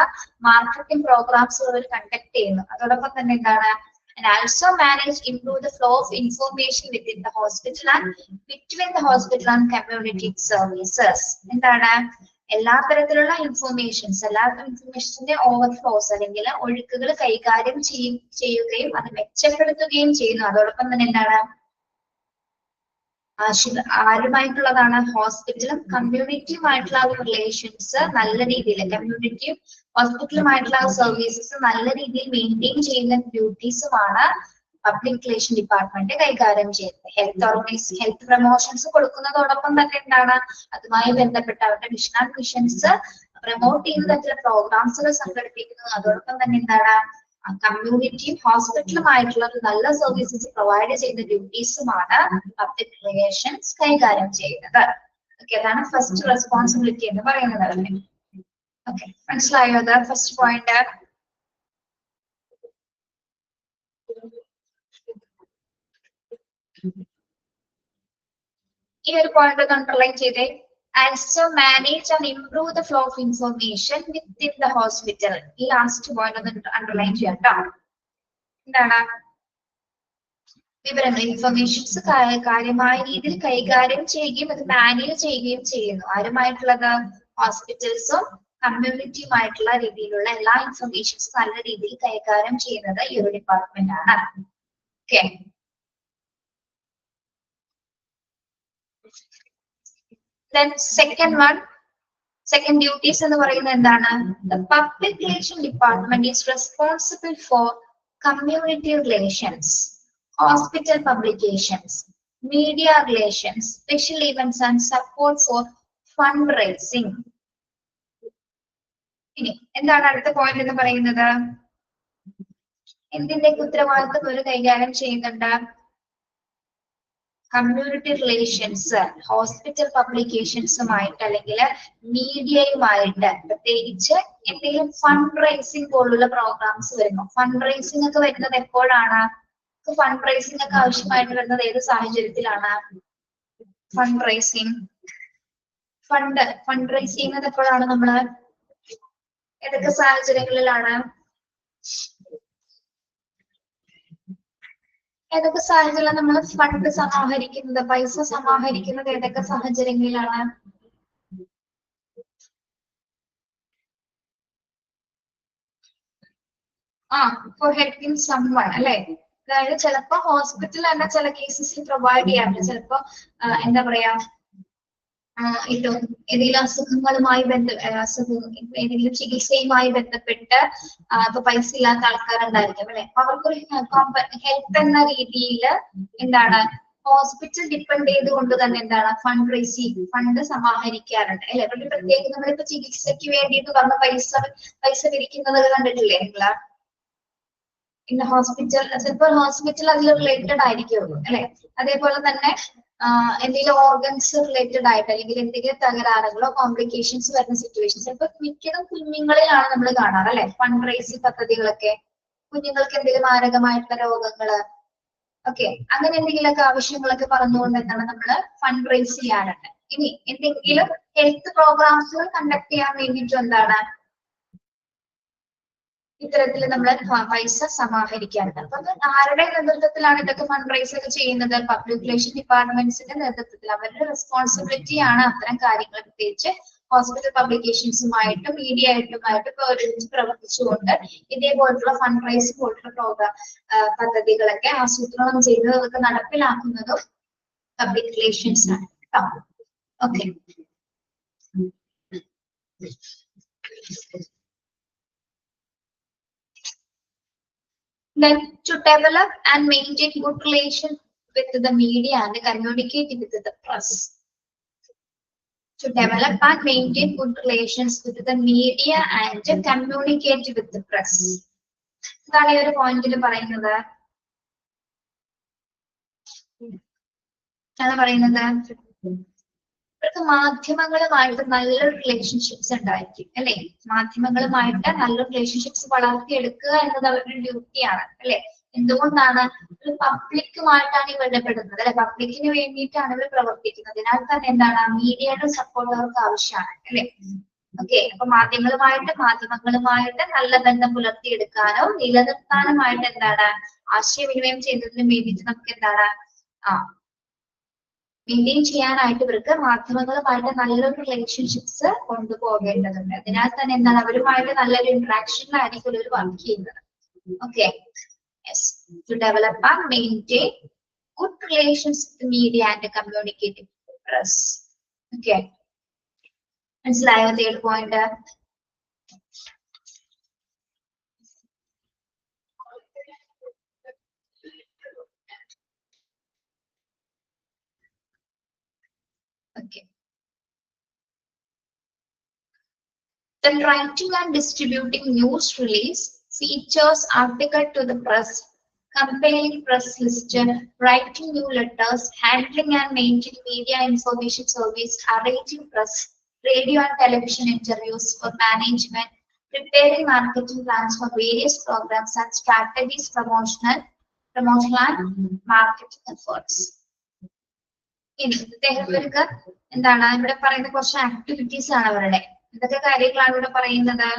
മാർക്കറ്റിംഗ് പ്രോഗ്രാംസ് അവർ കണ്ടക്ട് ചെയ്യുന്നു. അതോടൊപ്പം തന്നെ എന്താണ് and also manage improve the flow of information within the hospital and between the hospital and community services. എന്താണ് എല്ലാ തരത്തിലുള്ള ഇൻഫോർമേഷൻസ്, എല്ലാ ഇൻഫർമേഷന്റെ ഓവർഫ്ലോസ് അല്ലെങ്കിൽ ഒഴുക്കുകൾ കൈകാര്യം ചെയ്യുകയും അത് മെച്ചപ്പെടുത്തുകയും ചെയ്യുന്നു. അതോടൊപ്പം തന്നെ എന്താണ് ആരുമായിട്ടുള്ളതാണ് ഹോസ്പിറ്റലും കമ്മ്യൂണിറ്റിയുമായിട്ടുള്ള റിലേഷൻസ് നല്ല രീതിയിൽ, കമ്മ്യൂണിറ്റിയും ഹോസ്പിറ്റലുമായിട്ടുള്ള സർവീസസ് നല്ല രീതിയിൽ മെയിൻറ്റെയിൻ ചെയ്യുന്ന ഡ്യൂട്ടീസുമാണ് പബ്ലിക് റിലേഷൻ ഡിപ്പാർട്ട്മെന്റ് കൈകാര്യം ചെയ്യുന്നത്. ഹെൽത്ത് പ്രൊമോഷൻസ് കൊടുക്കുന്നതോടൊപ്പം തന്നെ എന്താണ് അതുമായി ബന്ധപ്പെട്ട അവരുടെ മിഷൻസ് പ്രൊമോട്ട് ചെയ്യുന്ന തരത്തിലുള്ള പ്രോഗ്രാംസുകൾ സംഘടിപ്പിക്കുന്നത്. അതോടൊപ്പം തന്നെ എന്താണ് കമ്മ്യൂണിറ്റിയും ഹോസ്പിറ്റലുമായിട്ടുള്ള ഒരു നല്ല സർവീസസ് പ്രൊവൈഡ് ചെയ്യുന്ന ഡ്യൂട്ടീസുമാണ് പബ്ലിക് റിലേഷൻസ് കൈകാര്യം ചെയ്യുന്നത്. ഓക്കെ, അതാണ് ഫസ്റ്റ് റെസ്പോൺസിബിലിറ്റി എന്ന് പറയുന്നത്. ഓക്കെ, മനസ്സിലായോ? അത് ഫസ്റ്റ് പോയിന്റ്. ഈ ഒരു പോയിന്റ് അണ്ടർലൈൻ ചെയ്തേ. Also manage and improve the flow of information within the hospital. ഈ ലാസ്റ്റ് പോയിന്റ് ഒന്ന് അണ്ടർലൈൻ ചെയ്യാം കേട്ടോ. എന്താണ് വിവരങ്ങൾ, ഇൻഫർമേഷൻസ് കാര്യമായ രീതിയിൽ കൈകാര്യം ചെയ്യുകയും അത് മാനേജ് ചെയ്യുകയും ചെയ്യുന്നു. ആരുമായിട്ടുള്ളത് ഹോസ്പിറ്റൽസും കമ്മ്യൂണിറ്റിയുമായിട്ടുള്ള രീതിയിലുള്ള എല്ലാ ഇൻഫർമേഷൻസും നല്ല രീതിയിൽ കൈകാര്യം ചെയ്യുന്നത് ഈ ഒരു ഡിപ്പാർട്ട്മെന്റ് ആണ്. ഓക്കെ, then second duties എന്ന് പറയുന്നത് എന്താണ്? The public relation department is responsible for community relations, hospital publications, media relations, special events and support for fundraising. ഇനി എന്താണ് അടുത്ത പോയിന്റ് എന്ന് പറയുന്നത്? എന്തിന്റെ ഉത്തരവാദിത്തം ഒരു കൈകാര്യം ചെയ്യുന്നുണ്ട്? കമ്മ്യൂണിറ്റി റിലേഷൻസ്, ഹോസ്പിറ്റൽ പബ്ലിക്കേഷൻസുമായിട്ട് അല്ലെങ്കിൽ മീഡിയയുമായിട്ട്, പ്രത്യേകിച്ച് എന്തെങ്കിലും ഫണ്ട് റൈസിംഗ് പോലുള്ള പ്രോഗ്രാംസ് വരുന്നു. ഫണ്ട് റൈസിംഗ് ഒക്കെ വരുന്നത് എപ്പോഴാണ്? ഫണ്ട് റൈസിംഗ് ഒക്കെ ആവശ്യമായിട്ട് വരുന്നത് ഏത് സാഹചര്യത്തിലാണ്? ഫണ്ട് റൈസ് ചെയ്യുന്നത് എപ്പോഴാണ്? നമ്മള് ഏതൊക്കെ സാഹചര്യങ്ങളിലാണ്? ഏതൊക്കെ സാഹചര്യത്തിലാണ് നമ്മൾ ഫണ്ട് സമാഹരിക്കുന്നത്, പൈസ സമാഹരിക്കുന്നത്? ഏതൊക്കെ സാഹചര്യങ്ങളിലാണ്? ഫോർ ഹെൽപ്പിംഗ് സംവൺ അല്ലെ. അതായത് ചിലപ്പോ ഹോസ്പിറ്റൽ തന്നെ ചില കേസസിൽ പ്രൊവൈഡ് ചെയ്യാറുണ്ട്. ചിലപ്പോ എന്താ പറയാ ഏതെങ്കിലും അസുഖങ്ങളുമായി ഏതെങ്കിലും ചികിത്സയുമായി ബന്ധപ്പെട്ട് ഇപ്പൊ പൈസ ഇല്ലാത്ത ആൾക്കാരുണ്ടായിരിക്കും അല്ലെ, അപ്പൊ അവർക്കൊരു ഹെൽപ്പ് എന്ന രീതിയിൽ എന്താണ് ഹോസ്പിറ്റൽ ഡിപ്പെൻഡ് ചെയ്തുകൊണ്ട് തന്നെ എന്താണ് ഫണ്ട് റേസിങ്, ഫണ്ട് സമാഹരിക്കാറുണ്ട് അല്ലെ. ഒരു പ്രത്യേകം നമ്മളിപ്പോ ചികിത്സയ്ക്ക് വേണ്ടിയിട്ട് പറഞ്ഞ പൈസ പിരിക്കുന്നത് കണ്ടിട്ടില്ലേ നിങ്ങള്? ഇന്ന ഹോസ്പിറ്റൽ, ചിലപ്പോൾ ഹോസ്പിറ്റൽ അതിൽ റിലേറ്റഡ് ആയിരിക്കുള്ളൂ അല്ലെ. അതേപോലെ തന്നെ എന്തെങ്കിലും ഓർഗൻസ് റിലേറ്റഡ് ആയിട്ട് അല്ലെങ്കിൽ എന്തെങ്കിലും തകരാറുകളോ കോംപ്ലിക്കേഷൻസ് വരുന്ന സിറ്റുവേഷൻസ് ചിലപ്പോൾ മിക്കതും കുഞ്ഞുങ്ങളിലാണ് നമ്മൾ കാണാറ് അല്ലെ. ഫണ്ട് റേസിംഗ് പദ്ധതികളൊക്കെ കുഞ്ഞുങ്ങൾക്ക് എന്തെങ്കിലും മാരകമായിട്ടുള്ള രോഗങ്ങള് ഓക്കെ അങ്ങനെ എന്തെങ്കിലുമൊക്കെ ആവശ്യങ്ങളൊക്കെ പറഞ്ഞുകൊണ്ട് എന്താണ് നമ്മള് ഫണ്ട് റേസ് ചെയ്യാറുണ്ട്. ഇനി എന്തെങ്കിലും ഹെൽത്ത് പ്രോഗ്രാംസുകൾ കണ്ടക്ട് ചെയ്യാൻ വേണ്ടിയിട്ട് എന്താണ് ഇത്തരത്തിൽ നമ്മൾ പൈസ സമാഹരിക്കാറുണ്ട്. അപ്പൊ ആരുടെ നേതൃത്വത്തിലാണ് ഇതൊക്കെ ഫണ്ട് റൈസ് ഒക്കെ ചെയ്യുന്നത്? പബ്ലിക് റിലേഷൻ ഡിപ്പാർട്ട്മെന്റ്സിന്റെ നേതൃത്വത്തിൽ. അവരുടെ റെസ്പോൺസിബിലിറ്റി ആണ് അത്തരം കാര്യങ്ങൾ, പ്രത്യേകിച്ച് ഹോസ്പിറ്റൽ പബ്ലിക്കേഷൻസുമായിട്ടും മീഡിയ ആയിട്ടുമായിട്ട് ഒരുമിച്ച് പ്രവർത്തിച്ചുകൊണ്ട് ഇതേപോലുള്ള ഫണ്ട് റൈസ് പോലുള്ള പദ്ധതികളൊക്കെ ആസൂത്രണം ചെയ്തതൊക്കെ നടപ്പിലാക്കുന്നതും പബ്ലിക് റിലേഷൻസ് ആണ് കേട്ടോ. Okay. Then to develop and maintain good relations with the media and communicate with the press. To develop and maintain good relations with the media and communicate with the press. ഇതാണ് ഈ ഒരു പോയിന്റിൽ പറയുന്നത്. ഇവർക്ക് മാധ്യമങ്ങളുമായിട്ട് നല്ലൊരു relationships ഉണ്ടായിരിക്കും അല്ലെ. മാധ്യമങ്ങളുമായിട്ട് നല്ല റിലേഷൻഷിപ്സ് വളർത്തിയെടുക്കുക എന്നത് അവരുടെ ഡ്യൂട്ടിയാണ് അല്ലെ. എന്തുകൊണ്ടാണ്? ഒരു പബ്ലിക്കുമായിട്ടാണ് ഇവർ ബന്ധപ്പെടുന്നത് അല്ലെ, പബ്ലിക്കിന് വേണ്ടിയിട്ടാണ് ഇവർ പ്രവർത്തിക്കുന്നത്. അതിനാൽ തന്നെ എന്താണ് മീഡിയയുടെ സപ്പോർട്ട് അവർക്ക് ആവശ്യമാണ് അല്ലെ. ഓക്കെ. അപ്പൊ മാധ്യമങ്ങളുമായിട്ട് നല്ല ബന്ധം പുലർത്തിയെടുക്കാനോ നിലനിർത്താനുമായിട്ട് എന്താണ് ആശയവിനിമയം ചെയ്യുന്നതിന് വേണ്ടിയിട്ട് നമുക്ക് എന്താണ് മെയിൻറ്റെയിൻ ചെയ്യാനായിട്ട് ഇവർക്ക് മാധ്യമങ്ങളുമായിട്ട് നല്ലൊരു റിലേഷൻഷിപ്സ് കൊണ്ടുപോകേണ്ടതുണ്ട്. അതിനാൽ തന്നെ എന്താണ് അവരുമായിട്ട് നല്ലൊരു ഇന്ററാക്ഷനിലായിരിക്കും ഇവർ വർക്ക് ചെയ്യുന്നത്. Okay. Yes. To develop and maintain good relations with media and communicative press. Okay. മനസ്സിലായോ third point? Okay. Then writing and distributing news release, features, article to the press, compelling press list, writing new letters, handling and maintaining media information service, arranging press, radio and television interviews for management, preparing marketing plans for various programs and strategies, promotional and marketing efforts. ഇവർക്ക് എന്താണ് ഇവിടെ പറയുന്ന കുറച്ച് activities ആണ് അവരുടെ. ഇതൊക്കെ കാര്യങ്ങളാണ് ഇവിടെ പറയുന്നത്.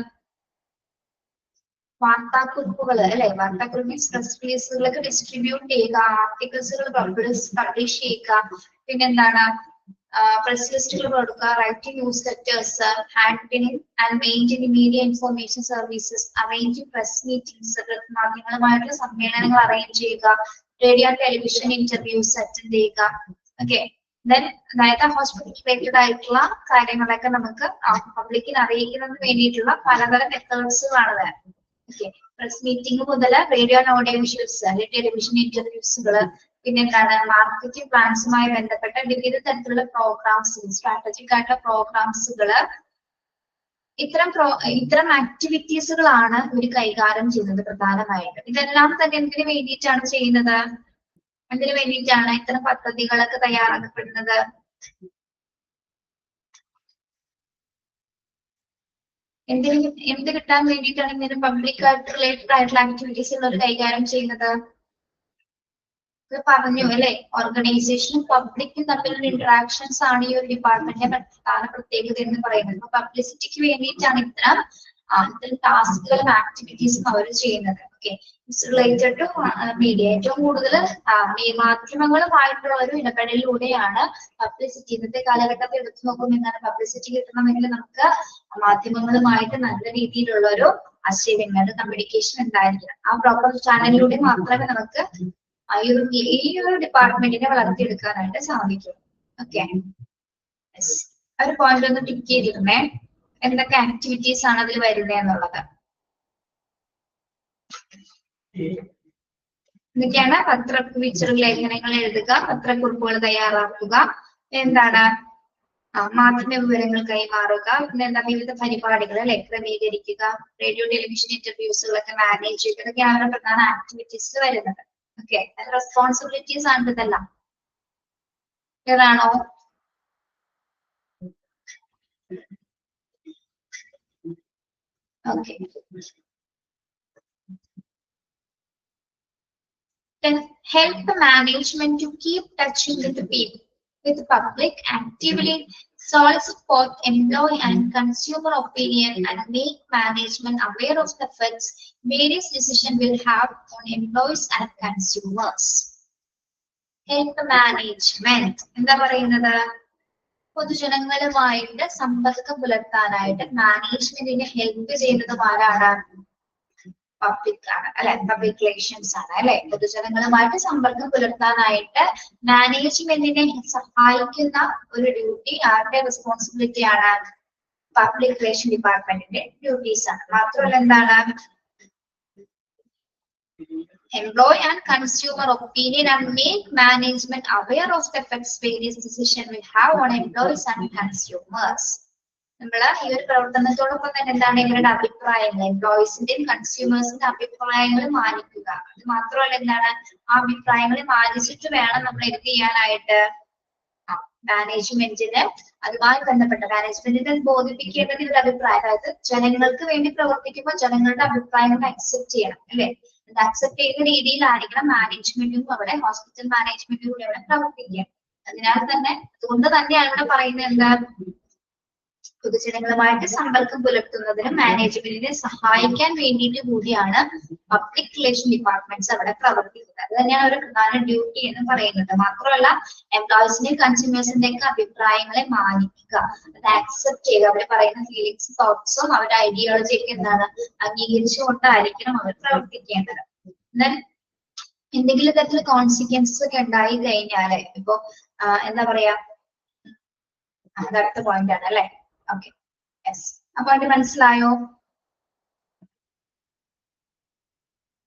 വാർത്താക്കുറിപ്പുകൾ അല്ലെ, വാർത്താക്കുറിപ്പ് മീൻസ് പ്രസ് റിലീസുകളൊക്കെ ഡിസ്ട്രിബ്യൂട്ട് ചെയ്യുക, ആർട്ടിക്കിൾസുകൾ പബ്ലിഷ് ചെയ്യുക, പിന്നെന്താണ് പ്രസ് ലിസ്റ്റുകൾ കൊടുക്കുക, writing news letters, handling and maintaining media information services, arranging press meetings, മാധ്യമങ്ങളുമായിട്ടുള്ള സമ്മേളനങ്ങൾ അറേഞ്ച് ചെയ്യുക, റേഡിയോ ടെലിവിഷൻ ഇന്റർവ്യൂസ് അറ്റൻഡ് ചെയ്യുക. ഓക്കെ. ദെൻ അതായത് ഹോസ്പിറ്റൽ റിലേറ്റഡ് ആയിട്ടുള്ള കാര്യങ്ങളൊക്കെ നമുക്ക് പബ്ലിക്കിന് അറിയിക്കുന്നതിന് വേണ്ടിയിട്ടുള്ള പലതരം മെത്തേഡ്സുകളാണ്. ഓക്കെ. പ്രസ് മീറ്റിംഗ് മുതൽ റേഡിയോ ആൻഡ് ഓഡിയോ വിഷ്വൽസ് അല്ലെങ്കിൽ ടെലിവിഷൻ ഇന്റർവ്യൂസുകള്, പിന്നെ എന്താണ് മാർക്കറ്റിംഗ് പ്ലാൻസുമായി ബന്ധപ്പെട്ട വിവിധ തരത്തിലുള്ള പ്രോഗ്രാംസ്, സ്ട്രാറ്റജിക് ആയിട്ടുള്ള പ്രോഗ്രാംസുകള്, ഇത്തരം ആക്ടിവിറ്റീസുകളാണ് ഇവർ കൈകാര്യം ചെയ്യുന്നത് പ്രധാനമായിട്ടും. ഇതെല്ലാം തന്നെ എന്തിനു വേണ്ടിയിട്ടാണ് ചെയ്യുന്നത്? എന്തിനു വേണ്ടിയിട്ടാണ് ഇത്തരം പദ്ധതികളൊക്കെ തയ്യാറാക്കപ്പെടുന്നത്? എന്ത് കിട്ടാൻ വേണ്ടിയിട്ടാണ് ഇങ്ങനെ പബ്ലിക് ആയിട്ട് റിലേറ്റഡ് ആയിട്ടുള്ള ആക്ടിവിറ്റീസുകൾ കൈകാര്യം ചെയ്യുന്നത്? പറഞ്ഞു അല്ലെ, ഓർഗനൈസേഷനും പബ്ലിക്കും തമ്മിലുള്ള ഇന്ററാക്ഷൻസ് ആണ് ഈ ഒരു ഡിപ്പാർട്ട്മെന്റിന്റെ പ്രധാന പ്രത്യേകത എന്ന് പറയുന്നത്. പബ്ലിസിറ്റിക്ക് വേണ്ടിയിട്ടാണ് ഇത്തരം ടാസ്കുകളും ആക്ടിവിറ്റീസും അവർ ചെയ്യുന്നത്. ഓക്കെ. Related to media. ഏറ്റവും കൂടുതൽ മാധ്യമങ്ങളുമായിട്ടുള്ള ഒരു ഇടപെടലിലൂടെയാണ് പബ്ലിസിറ്റി. ഇന്നത്തെ കാലഘട്ടത്തിൽ എടുത്തു നോക്കുമ്പോൾ എന്താണ് പബ്ലിസിറ്റി കിട്ടണമെങ്കിൽ നമുക്ക് മാധ്യമങ്ങളുമായിട്ട് നല്ല രീതിയിലുള്ള ഒരു ആശയവിനിമയം കമ്മ്യൂണിക്കേഷൻ ഉണ്ടായിരിക്കണം. ആ പ്രോപ്പർ ചാനലിലൂടെ മാത്രമേ നമുക്ക് ഈ ഒരു ഡിപ്പാർട്ട്മെന്റിനെ വളർത്തിയെടുക്കാനായിട്ട് സാധിക്കും. ഓക്കെ. ഒരു പോയിന്റ് ഒന്ന് ടിക്ക് ചെയ്തിരുന്നേ, എന്തൊക്കെ ആക്ടിവിറ്റീസ് ആണ് അതിൽ വരുന്നത് എന്നുള്ളത്. എന്തൊക്കെയാണ്? പത്രക്കുറിച്ചുകൾ, ലേഖനങ്ങൾ എഴുതുക, പത്രക്കുറിപ്പുകൾ തയ്യാറാക്കുക, എന്താണ് മാധ്യമ വിവരങ്ങൾ കൈമാറുക, പിന്നെ എന്താ വിവിധ പരിപാടികൾ ക്രമീകരിക്കുക, റേഡിയോ ടെലിവിഷൻ ഇന്റർവ്യൂസുകളൊക്കെ മാനേജ് ചെയ്യുക, ഇതൊക്കെയാണ് പ്രധാന ആക്ടിവിറ്റീസ് വരുന്നത്. ഓക്കെ, റെസ്പോൺസിബിലിറ്റീസ് ആണ് ഇതെല്ലാം. ഏതാണോ? Okay. Then help the management to keep touching with the people, with the public, actively solicit both employee and consumer opinion, and make management aware of the effects various decisions will have on employees and consumers. Help the management. എന്താ പറയുന്നത്? പൊതുജനങ്ങളുമായിട്ട് സമ്പർക്കം പുലർത്താനായിട്ട് മാനേജ്മെന്റിനെ help ചെയ്യുന്നത് ആരാണ്? Public ആണ് അല്ലെ, public relations ആണ് അല്ലെ. പൊതുജനങ്ങളുമായിട്ട് സമ്പർക്കം പുലർത്താനായിട്ട് മാനേജ്മെന്റിനെ സഹായിക്കുന്ന ഒരു ഡ്യൂട്ടി ആരുടെ റെസ്പോൺസിബിലിറ്റി ആണ്? പബ്ലിക് റിലേഷൻ ഡിപ്പാർട്ട്മെന്റിന്റെ ഡ്യൂട്ടീസ് ആണ്. മാത്രമല്ല എന്താണ്? employ and consumer opinion and make management aware of the effects various decisions will have on employees and consumers. നമ്മള് ഈ ഒരു പ്രവർത്തനത്തോടൊപ്പം തന്നെ എന്താണ് ഇവരുടെ അഭിപ്രായങ്ങൾ, എംപ്ലോയീസിന്റെയും കൺസ്യൂമേഴ്സിന്റെ അഭിപ്രായങ്ങൾ മാനിക്കുക. അത് മാത്രമല്ല എന്താണ്, ആ അഭിപ്രായങ്ങൾ മാനിച്ചിട്ട് വേണം നമ്മൾ എന്ത് ചെയ്യാനായിട്ട്? മാനേജ്മെന്റിന് അതുമായി ബന്ധപ്പെട്ട മാനേജ്മെന്റിനെ ബോധിപ്പിക്കേണ്ടത് ഇവരുടെ അഭിപ്രായം. അതായത് ജനങ്ങൾക്ക് വേണ്ടി പ്രവർത്തിക്കുമ്പോൾ ജനങ്ങളുടെ അഭിപ്രായങ്ങൾ അക്സെപ്റ്റ് ചെയ്യണം അല്ലെ. അത് അക്സെപ്റ്റ് ചെയ്യുന്ന രീതിയിലായിരിക്കണം മാനേജ്മെന്റും അവിടെ, ഹോസ്പിറ്റൽ മാനേജ്മെന്റും കൂടെ അവിടെ പ്രവർത്തിക്കുക. അതിനാൽ തന്നെ അതുകൊണ്ട് തന്നെയാണ് ഇവിടെ പറയുന്നത് എന്താ, പൊതുജനങ്ങളുമായിട്ട് സമ്പർക്കം പുലർത്തുന്നതിന് മാനേജ്മെന്റിനെ സഹായിക്കാൻ വേണ്ടിയിട്ട് കൂടിയാണ് പബ്ലിക് റിലേഷൻ ഡിപ്പാർട്ട്മെന്റ്സ് അവിടെ പ്രവർത്തിക്കുന്നത്. അത് തന്നെയാണ് ഒരു പ്രധാന ഡ്യൂട്ടി എന്ന് പറയുന്നത്. മാത്രമല്ല എംപ്ലോയീസിന്റെയും കൺസ്യൂമേഴ്സിന്റെ ഒക്കെ അഭിപ്രായങ്ങളെ മാനിക്കുക, അത് ആക്സെപ്റ്റ് ചെയ്യുക, അവർ പറയുന്ന ഫീലിങ്സ്, തോട്ട്സും അവരുടെ ഐഡിയോളജി ഒക്കെ എന്താണ് അംഗീകരിച്ചുകൊണ്ടായിരിക്കണം അവർ പ്രവർത്തിക്കേണ്ടത്. എന്തെങ്കിലും തരത്തിൽ കോൺസിക്വൻസസ് ഒക്കെ ഉണ്ടായി കഴിഞ്ഞാല് ഇപ്പൊ എന്താ പറയാ, അതടുത്ത പോയിന്റ് ആണ് അല്ലെ. Okay, yes. അപ്പൊ അത് മനസ്സിലായോ?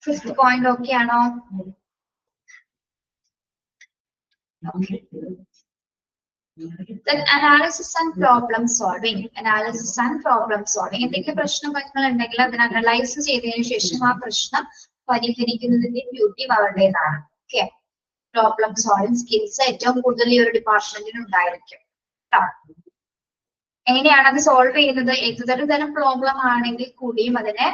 ഫിഫ്ത് പോയിന്റ് ഓക്കെ ആണോ? Then analysis and problem solving. Analysis and problem solving. എന്തെങ്കിലും പ്രശ്നങ്ങൾ ഉണ്ടെങ്കിൽ അതിനെ അനലൈസ് ചെയ്തതിനു ശേഷം ആ പ്രശ്നം പരിഹരിക്കുന്നതിന്റെ ഡ്യൂട്ടി അവരുടേതാണ്. ഓക്കെ, പ്രോബ്ലം സോൾവിംഗ് സ്കിൽസ് ഏറ്റവും കൂടുതൽ ഈ ഒരു ഡിപ്പാർട്ട്മെന്റിന് ഉണ്ടായിരിക്കും. എങ്ങനെയാണ് അത് സോൾവ് ചെയ്യുന്നത്? ഏതൊരു തരം പ്രോബ്ലം ആണെങ്കിൽ കൂടിയും അതിനെ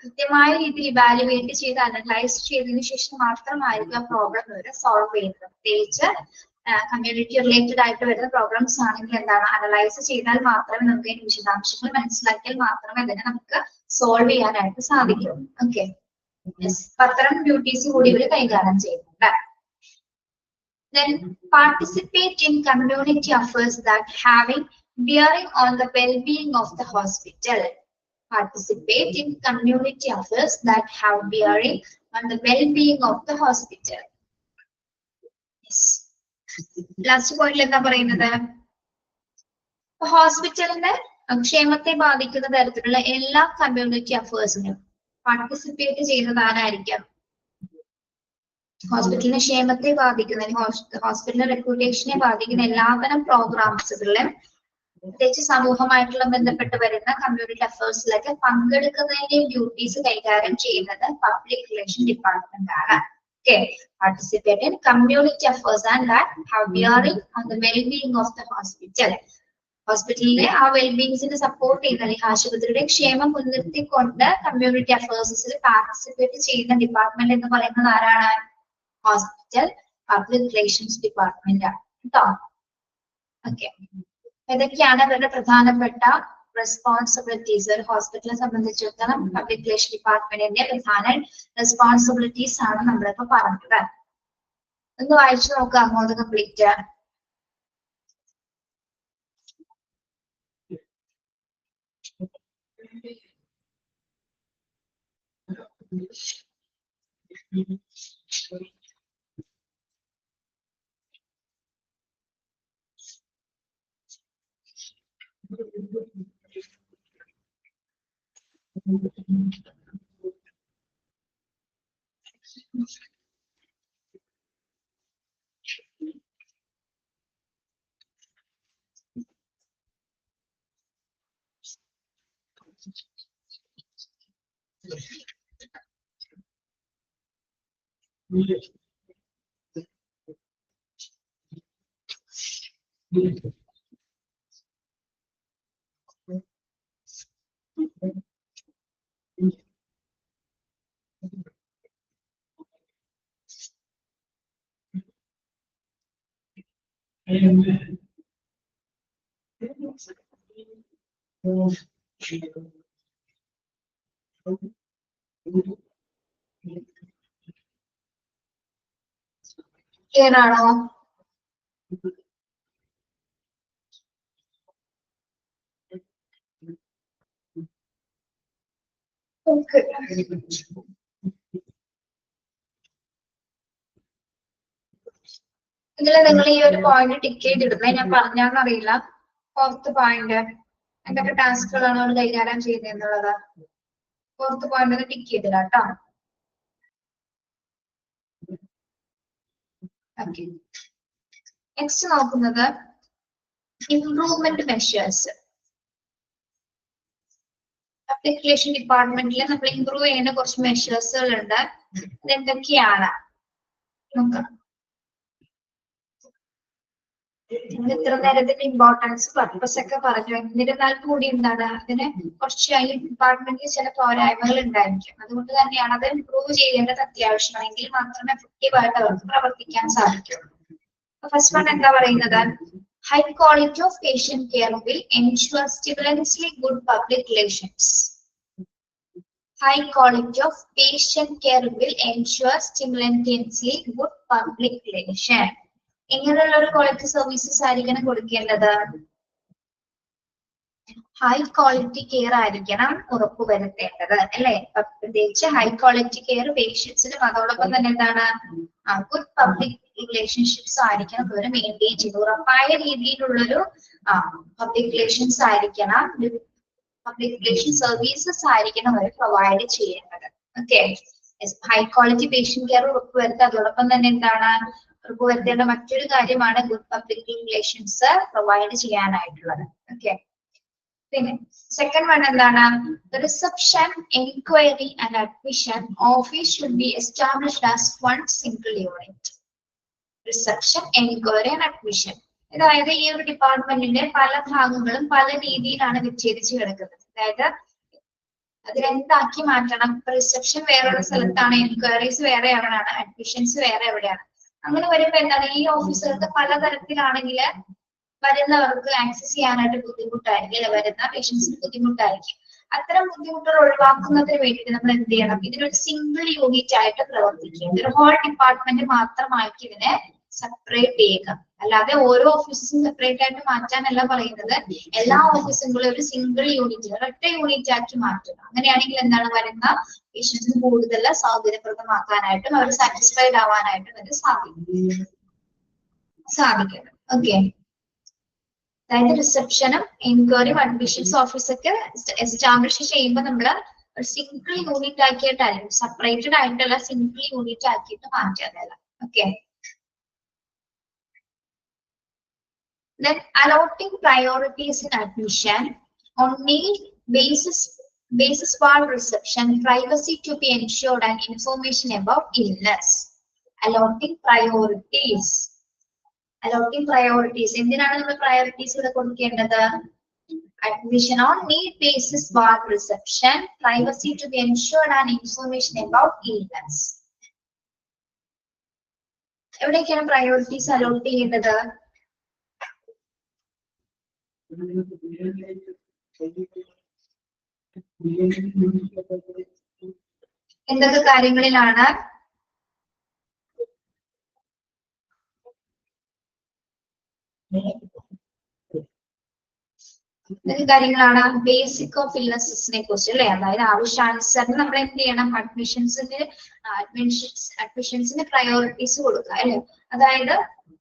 കൃത്യമായ രീതിയിൽ ഇവാലുവേറ്റ് ചെയ്ത് അനലൈസ് ചെയ്തതിനു ശേഷം മാത്രമായിരിക്കും ആ പ്രോബ്ലം ഇവര് സോൾവ് ചെയ്യുന്നത്. പ്രത്യേകിച്ച് കമ്മ്യൂണിറ്റി റിലേറ്റഡ് ആയിട്ട് വരുന്ന പ്രോബ്ലംസ് ആണെങ്കിൽ എന്താണ്, അനലൈസ് ചെയ്താൽ മാത്രമേ നമുക്ക് അതിന്റെ വിശദാംശങ്ങൾ മനസ്സിലാക്കിയാൽ മാത്രമേ അതിനെ നമുക്ക് സോൾവ് ചെയ്യാനായിട്ട് സാധിക്കൂ. ഓക്കെ, അത്തരം ഡ്യൂട്ടീസ് കൂടി ഇവര് കൈകാര്യം ചെയ്യുന്നുണ്ട്. Then participate in community affairs that having bearing on the well-being of the hospital. Participate in community affairs that have bearing on the well-being of the hospital. Yes. Last point എന്താ പറയുന്നത്? ഹോസ്പിറ്റലിന്റെ ക്ഷേമത്തെ ബാധിക്കുന്ന തരത്തിലുള്ള എല്ലാ കമ്മ്യൂണിറ്റി അഫേഴ്സിനും പാർട്ടിസിപ്പേറ്റ് ചെയ്യുന്നത് ആരായിരിക്കാം? ഹോസ്പിറ്റലിന്റെ ക്ഷേമത്തെ ബാധിക്കുന്ന, ഹോസ്പിറ്റലിന്റെ റെപ്യൂട്ടേഷനെ ബാധിക്കുന്ന എല്ലാത്തരം പ്രോഗ്രാംസുകളിലും പ്രത്യേകിച്ച് സമൂഹമായിട്ടുള്ള ബന്ധപ്പെട്ട് വരുന്ന കമ്മ്യൂണിറ്റി അഫേഴ്സിലൊക്കെ പങ്കെടുക്കുന്നതിന്റെ ഡ്യൂട്ടീസ് കൈകാര്യം ചെയ്യുന്നത് പബ്ലിക് റിലേഷൻ ഡിപ്പാർട്ട്മെന്റ് ആണ്. Okay, participate in community affairs and that have bearing on the wellbeing of the hospital. ഹോസ്പിറ്റലിലെ ആ വെൽബീയിങ്സിനെ സപ്പോർട്ട് ചെയ്യുന്ന, അല്ലെങ്കിൽ ആശുപത്രിയുടെ ക്ഷേമം മുൻനിർത്തിക്കൊണ്ട് കമ്മ്യൂണിറ്റി അഫേഴ്സിൽ പാർട്ടിസിപ്പേറ്റ് ചെയ്യുന്ന ഡിപ്പാർട്ട്മെന്റ് എന്ന് പറയുന്നത് ആരാണ്? ഹോസ്പിറ്റൽ പബ്ലിക് റിലേഷൻസ് ഡിപ്പാർട്ട്മെന്റ് ആണ് കേട്ടോ. ഓക്കെ, ഇതൊക്കെയാണ് ഇവരുടെ പ്രധാനപ്പെട്ട റെസ്പോൺസിബിലിറ്റീസ്. ഒരു ഹോസ്പിറ്റലിനെ സംബന്ധിച്ചിടത്തോളം പബ്ലിക് റിലേഷൻ ഡിപ്പാർട്ട്മെന്റിന്റെ പ്രധാന റെസ്പോൺസിബിലിറ്റീസ് ആണ് നമ്മളിപ്പോ പറഞ്ഞത്. ഒന്ന് വായിച്ചു നോക്കുക അങ്ങോട്ട് കംപ്ലീറ്റ്. ക്ലിയർ ആണോ? ഓക്കെ. ഇതിൽ നിങ്ങൾ ഈ ഒരു പോയിന്റ് ടിക്ക് ചെയ്തിടുന്നത് ഞാൻ പറഞ്ഞാന്നറിയില്ല. 4th പോയിന്റ് എന്തൊക്കെ ടാസ്കുകളാണ് നമ്മൾ കൈകാര്യം ചെയ്യുന്നത് എന്നുള്ളത് 4th പോയിന്റ് ടിക്ക് ചെയ്തില്ല കേട്ടോ. ഓക്കെ. നെക്സ്റ്റ് നോക്കുന്നത് ഇംപ്രൂവ്മെന്റ് മെഷേഴ്സ്. അപ്ലിക്കേഷൻ ഡിപ്പാർട്ട്മെന്റിൽ നമ്മൾ ഇംപ്രൂവ് ചെയ്യുന്ന കുറച്ച് മെഷേഴ്സുകൾ ഉണ്ട്. അതെന്തൊക്കെയാണ് നോക്കാം. ഇത്ര നേരത്തിന്റെ ഇമ്പോർട്ടൻസ് പർപ്പസ് ഒക്കെ പറഞ്ഞു. എന്നിരുന്നാൽ കൂടി എന്താണ് അതിന് കുറച്ച് അതിൽ ഡിപ്പാർട്ട്മെന്റിൽ ചില പോരായ്മകൾ ഉണ്ടായിരിക്കും. അതുകൊണ്ട് തന്നെയാണ് അത് ഇംപ്രൂവ് ചെയ്യേണ്ടത് അത്യാവശ്യമെങ്കിൽ മാത്രമേ എഫക്റ്റീവായിട്ട് അവർക്ക് പ്രവർത്തിക്കാൻ സാധിക്കുള്ളൂ. ഫസ്റ്റ് വൺ എന്താ പറയുന്നത്? High quality of patient care will ensure simultaneously good public relations. High quality of patient care will ensure simultaneously good public relation. എങ്ങനെയുള്ള ഒരു ക്വാളിറ്റി സർവീസസ് ആയിരിക്കണം കൊടുക്കേണ്ടത്? ഹൈ ക്വാളിറ്റി കെയർ ആയിരിക്കണം ഉറപ്പുവരുത്തേണ്ടത് അല്ലെ. പ്രത്യേകിച്ച് ഹൈ ക്വാളിറ്റി കെയർ പേഷ്യൻസിനും അതോടൊപ്പം തന്നെ എന്താണ് ഗുഡ് പബ്ലിക് റിലേഷൻഷിപ്സ് ആയിരിക്കണം ഇവർ മെയിൻറ്റെയിൻ ചെയ്ത് ഉറപ്പായ രീതിയിലുള്ളൊരു പബ്ലിക് റിലേഷൻസ് ആയിരിക്കണം, പബ്ലിക് റിലേഷൻ സർവീസസ് ആയിരിക്കണം അവർ പ്രൊവൈഡ് ചെയ്യേണ്ടത്. Okay. High quality patient care ഉറപ്പുവരുത്തുക. അതോടൊപ്പം തന്നെ എന്താണ് ഉറപ്പുവരുത്തേണ്ട മറ്റൊരു കാര്യമാണ് ഗുഡ് പബ്ലിക് റിലേഷൻസ് പ്രൊവൈഡ് ചെയ്യാനായിട്ടുള്ളത്. ഓക്കെ. പിന്നെ സെക്കൻഡ് വൺ എന്താണ്? Reception, enquiry and admission office should be established as one single unit. Reception, enquiry and admission, അതായത് ഈ ഒരു ഡിപ്പാർട്ട്മെന്റിന്റെ പല ഭാഗങ്ങളും പല രീതിയിലാണ് വിച്ഛേദിച്ച് കിടക്കുന്നത്. അതായത് അതിലെന്താക്കി മാറ്റണം? റിസപ്ഷൻ വേറൊരു സ്ഥലത്താണ്, എൻക്വയറീസ് വേറെ എവിടെയാണ്, അഡ്മിഷൻസ് വേറെ എവിടെയാണ്. അങ്ങനെ വരുമ്പോ എന്താണ് ഈ ഓഫീസുകൾക്ക് പലതരത്തിലാണെങ്കിൽ വരുന്നവർക്ക് ആക്സസ് ചെയ്യാനായിട്ട് ബുദ്ധിമുട്ടായിരിക്കും, വരുന്ന പേഷ്യൻസിന് ബുദ്ധിമുട്ടായിരിക്കും. അത്തരം ബുദ്ധിമുട്ടുകൾ ഒഴിവാക്കുന്നതിന് വേണ്ടിയിട്ട് നമ്മൾ എന്ത് ചെയ്യണം? ഇതിനൊരു സിംഗിൾ യൂണിറ്റ് ആയിട്ട് പ്രവർത്തിക്കുക. ഒരു ഹോൾ ഡിപ്പാർട്ട്മെന്റ് മാത്രമായിട്ട് ഇതിനെ സെപ്പറേറ്റ് ചെയ്യുക. അല്ലാതെ ഓരോ ഓഫീസും സെപ്പറേറ്റ് ആയിട്ട് മാറ്റാനല്ല പറയുന്നത്. എല്ലാ ഓഫീസുകളും ഒരു സിംഗിൾ യൂണിറ്റ്, ഒരൊറ്റ യൂണിറ്റ് ആക്കി മാറ്റുക. അങ്ങനെയാണെങ്കിൽ എന്താണ് വരുന്ന പേഷ്യൻസിന് കൂടുതൽ സൗകര്യപ്രദമാക്കാനായിട്ടും അവർ സാറ്റിസ്ഫൈഡ് ആവാനായിട്ടും ഇത് സാധിക്കണം. ഓക്കെ. അതായത് റിസപ്ഷനും എൻക്വയറിയും അഡ്മിഷൻസ് ഓഫീസൊക്കെ എസ്റ്റാബ്ലിഷ് ചെയ്യുമ്പോൾ നമ്മൾ ഒരു സിംഗിൾ യൂണിറ്റ് ആക്കിയിട്ടായിരിക്കും, സെപ്പറേറ്റഡ് ആയിട്ടുള്ള സിംഗിൾ യൂണിറ്റ് ആക്കിയിട്ട് മാറ്റാനല്ല. Okay. Then allotting priorities in admission on need basis for reception, privacy to be ensured and information about illness. Allotting priorities. എന്തിനാണ് നമ്മൾ പ്രയോറിറ്റീസ് ഇവിടെ കൊടുക്കേണ്ടത്? Admission on need basis for reception, privacy to be ensured and information about illness. എവിടേക്കാണ് priorities allot ചെയ്യേണ്ടത്? എന്തൊക്കെ കാര്യങ്ങളിലാണ്? എന്തൊക്കെ കാര്യങ്ങളാണ്? ബേസിക് ഓഫ് ഇൽനെസിനെ കുറിച്ച് അല്ലെ. അതായത് ആവശ്യാനുസരണം നമ്മൾ എന്ത് ചെയ്യണം? അഡ്മിഷൻസിന് പ്രയോറിറ്റീസ് കൊടുക്കുക അല്ലെ. അതായത്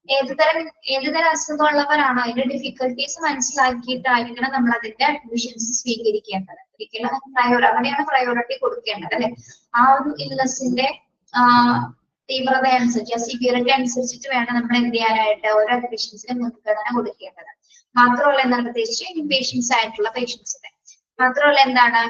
ഏതുതരം അസുഖമുള്ളവരാണോ അതിന്റെ ഡിഫിക്കൽട്ടീസ് മനസ്സിലാക്കിയിട്ടായിരിക്കണം നമ്മൾ അതിന്റെ അഡ്മിഷൻസ് സ്വീകരിക്കേണ്ടത്. ഒരിക്കലും അവിടെയാണ് പ്രയോറിറ്റി കൊടുക്കേണ്ടത് അല്ലെ. ആ ഒരു ഇൽനെസിന്റെ തീവ്രത അനുസരിച്ച് സിവിയറിറ്റി അനുസരിച്ചിട്ട് വേണം നമ്മൾ എന്ത് ചെയ്യാനായിട്ട് ഓരോ അഡ്മിഷൻസിന് മുൻഗണന കൊടുക്കേണ്ടത്. മാത്രമല്ല എന്താണ് പ്രത്യേകിച്ച് ഇൻപേഷ്യൻസ് ആയിട്ടുള്ള പേഷ്യൻസിന് മാത്രമല്ല എന്താണ്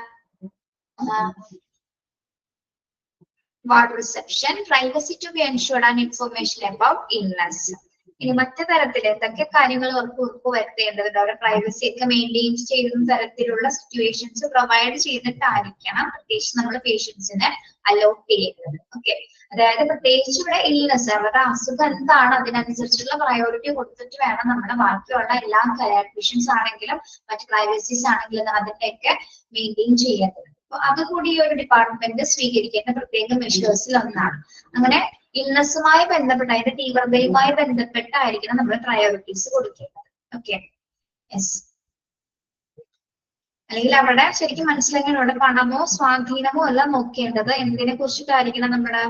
ward reception, privacy to be ensured and information about illness. ഇനി മറ്റു തരത്തിൽ എന്തൊക്കെ കാര്യങ്ങൾ അവർക്ക് ഉറപ്പുവരുത്തേണ്ടതുണ്ട്, അവരുടെ പ്രൈവസി ഒക്കെ മെയിൻറ്റെയിൻ ചെയ്യുന്ന തരത്തിലുള്ള സിറ്റുവേഷൻസ് പ്രൊവൈഡ് ചെയ്തിട്ടായിരിക്കണം പ്രത്യേകിച്ച് നമ്മൾ പേഷ്യൻസിനെ അലോട്ട് ചെയ്യുന്നത്. ഓക്കെ, അതായത് പ്രത്യേകിച്ച് ഇവിടെ ഇൽനെസ് അവരുടെ അസുഖം എന്താണ് അതിനനുസരിച്ചുള്ള പ്രയോറിറ്റി കൊടുത്തിട്ട് വേണം നമ്മുടെ ബാക്കിയുള്ള എല്ലാ അഡ്മിഷൻസ് ആണെങ്കിലും മറ്റു പ്രൈവസീസ് ആണെങ്കിലും അതിന്റെയൊക്കെ മെയിൻറ്റെയിൻ ചെയ്യേണ്ടത്. അപ്പൊ അതുകൂടി ഈ ഒരു ഡിപ്പാർട്ട്മെന്റ് സ്വീകരിക്കേണ്ട പ്രത്യേക മെഷേഴ്സിൽ ഒന്നാണ്. അങ്ങനെ ഇൽനെസ്സുമായി ബന്ധപ്പെട്ട അതിന്റെ തീവ്രതയുമായി ബന്ധപ്പെട്ടായിരിക്കണം നമ്മൾ പ്രയോറിറ്റീസ് കൊടുക്കേണ്ടത്. Okay, yes. അല്ലെങ്കിൽ അവിടെ ശരിക്കും മനസ്സിലാക്കാൻ അവിടെ പണമോ സ്വാധീനമോ എല്ലാം നോക്കേണ്ടത് എന്തിനെ കുറിച്ചിട്ടായിരിക്കണം നമ്മുടെ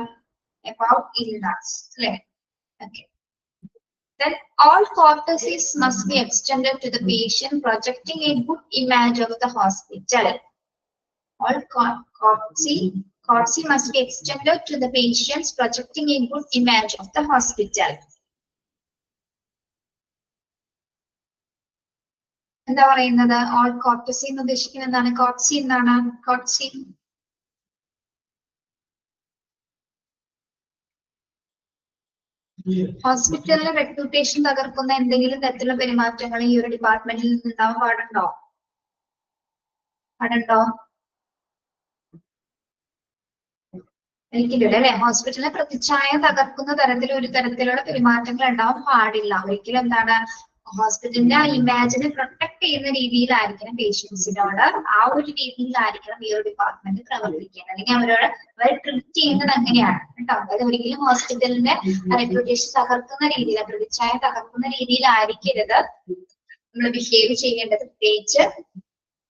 about illness, right? Okay. Then all courtesies must be extended to the patient, projecting a good image of the hospital. All courtesy must be extended to the patients, projecting a good image of the hospital. എന്താ പറയുന്നത്? all courtesy എന്ന് ഉദ്ദേശിക്കുന്നത് എന്താണ്? courtesy എന്താണ്? courtesy ഹോസ്പിറ്റലിലെ reputation തകർക്കുന്ന എന്തെങ്കിലും തരത്തിലുള്ള പെരുമാറ്റങ്ങൾ ഈ ഒരു ഡിപ്പാർട്ട്മെന്റിൽ നിന്നുണ്ടാവാൻ പാടുണ്ടോ? ഒരിക്കലും അല്ലെ. ഹോസ്പിറ്റലിലെ പ്രതിച്ഛായ തകർക്കുന്ന തരത്തിൽ ഒരു തരത്തിലുള്ള പെരുമാറ്റങ്ങൾ ഉണ്ടാവാൻ പാടില്ല. ഒരിക്കലും എന്താണ് ഹോസ്പിറ്റലിന്റെ ആ ഇമാജിനെ പ്രൊട്ടക്ട് ചെയ്യുന്ന രീതിയിലായിരിക്കണം പേഷ്യൻസിനോട് ആ ഒരു രീതിയിലായിരിക്കണം ഈ ഒരു ഡിപ്പാർട്ട്മെന്റ് പ്രവർത്തിക്കുന്നത്. അല്ലെങ്കിൽ അവരെ ട്രീറ്റ് ചെയ്യുന്നത് അങ്ങനെയാണ് കേട്ടോ. അതായത് ഒരിക്കലും ഹോസ്പിറ്റലിന്റെ റെപ്യൂട്ടേഷൻ തകർക്കുന്ന രീതിയിൽ പ്രതിച്ഛായ തകർക്കുന്ന രീതിയിലായിരിക്കരുത് നമ്മൾ ബിഹേവ് ചെയ്യേണ്ടത്. പ്രത്യേകിച്ച്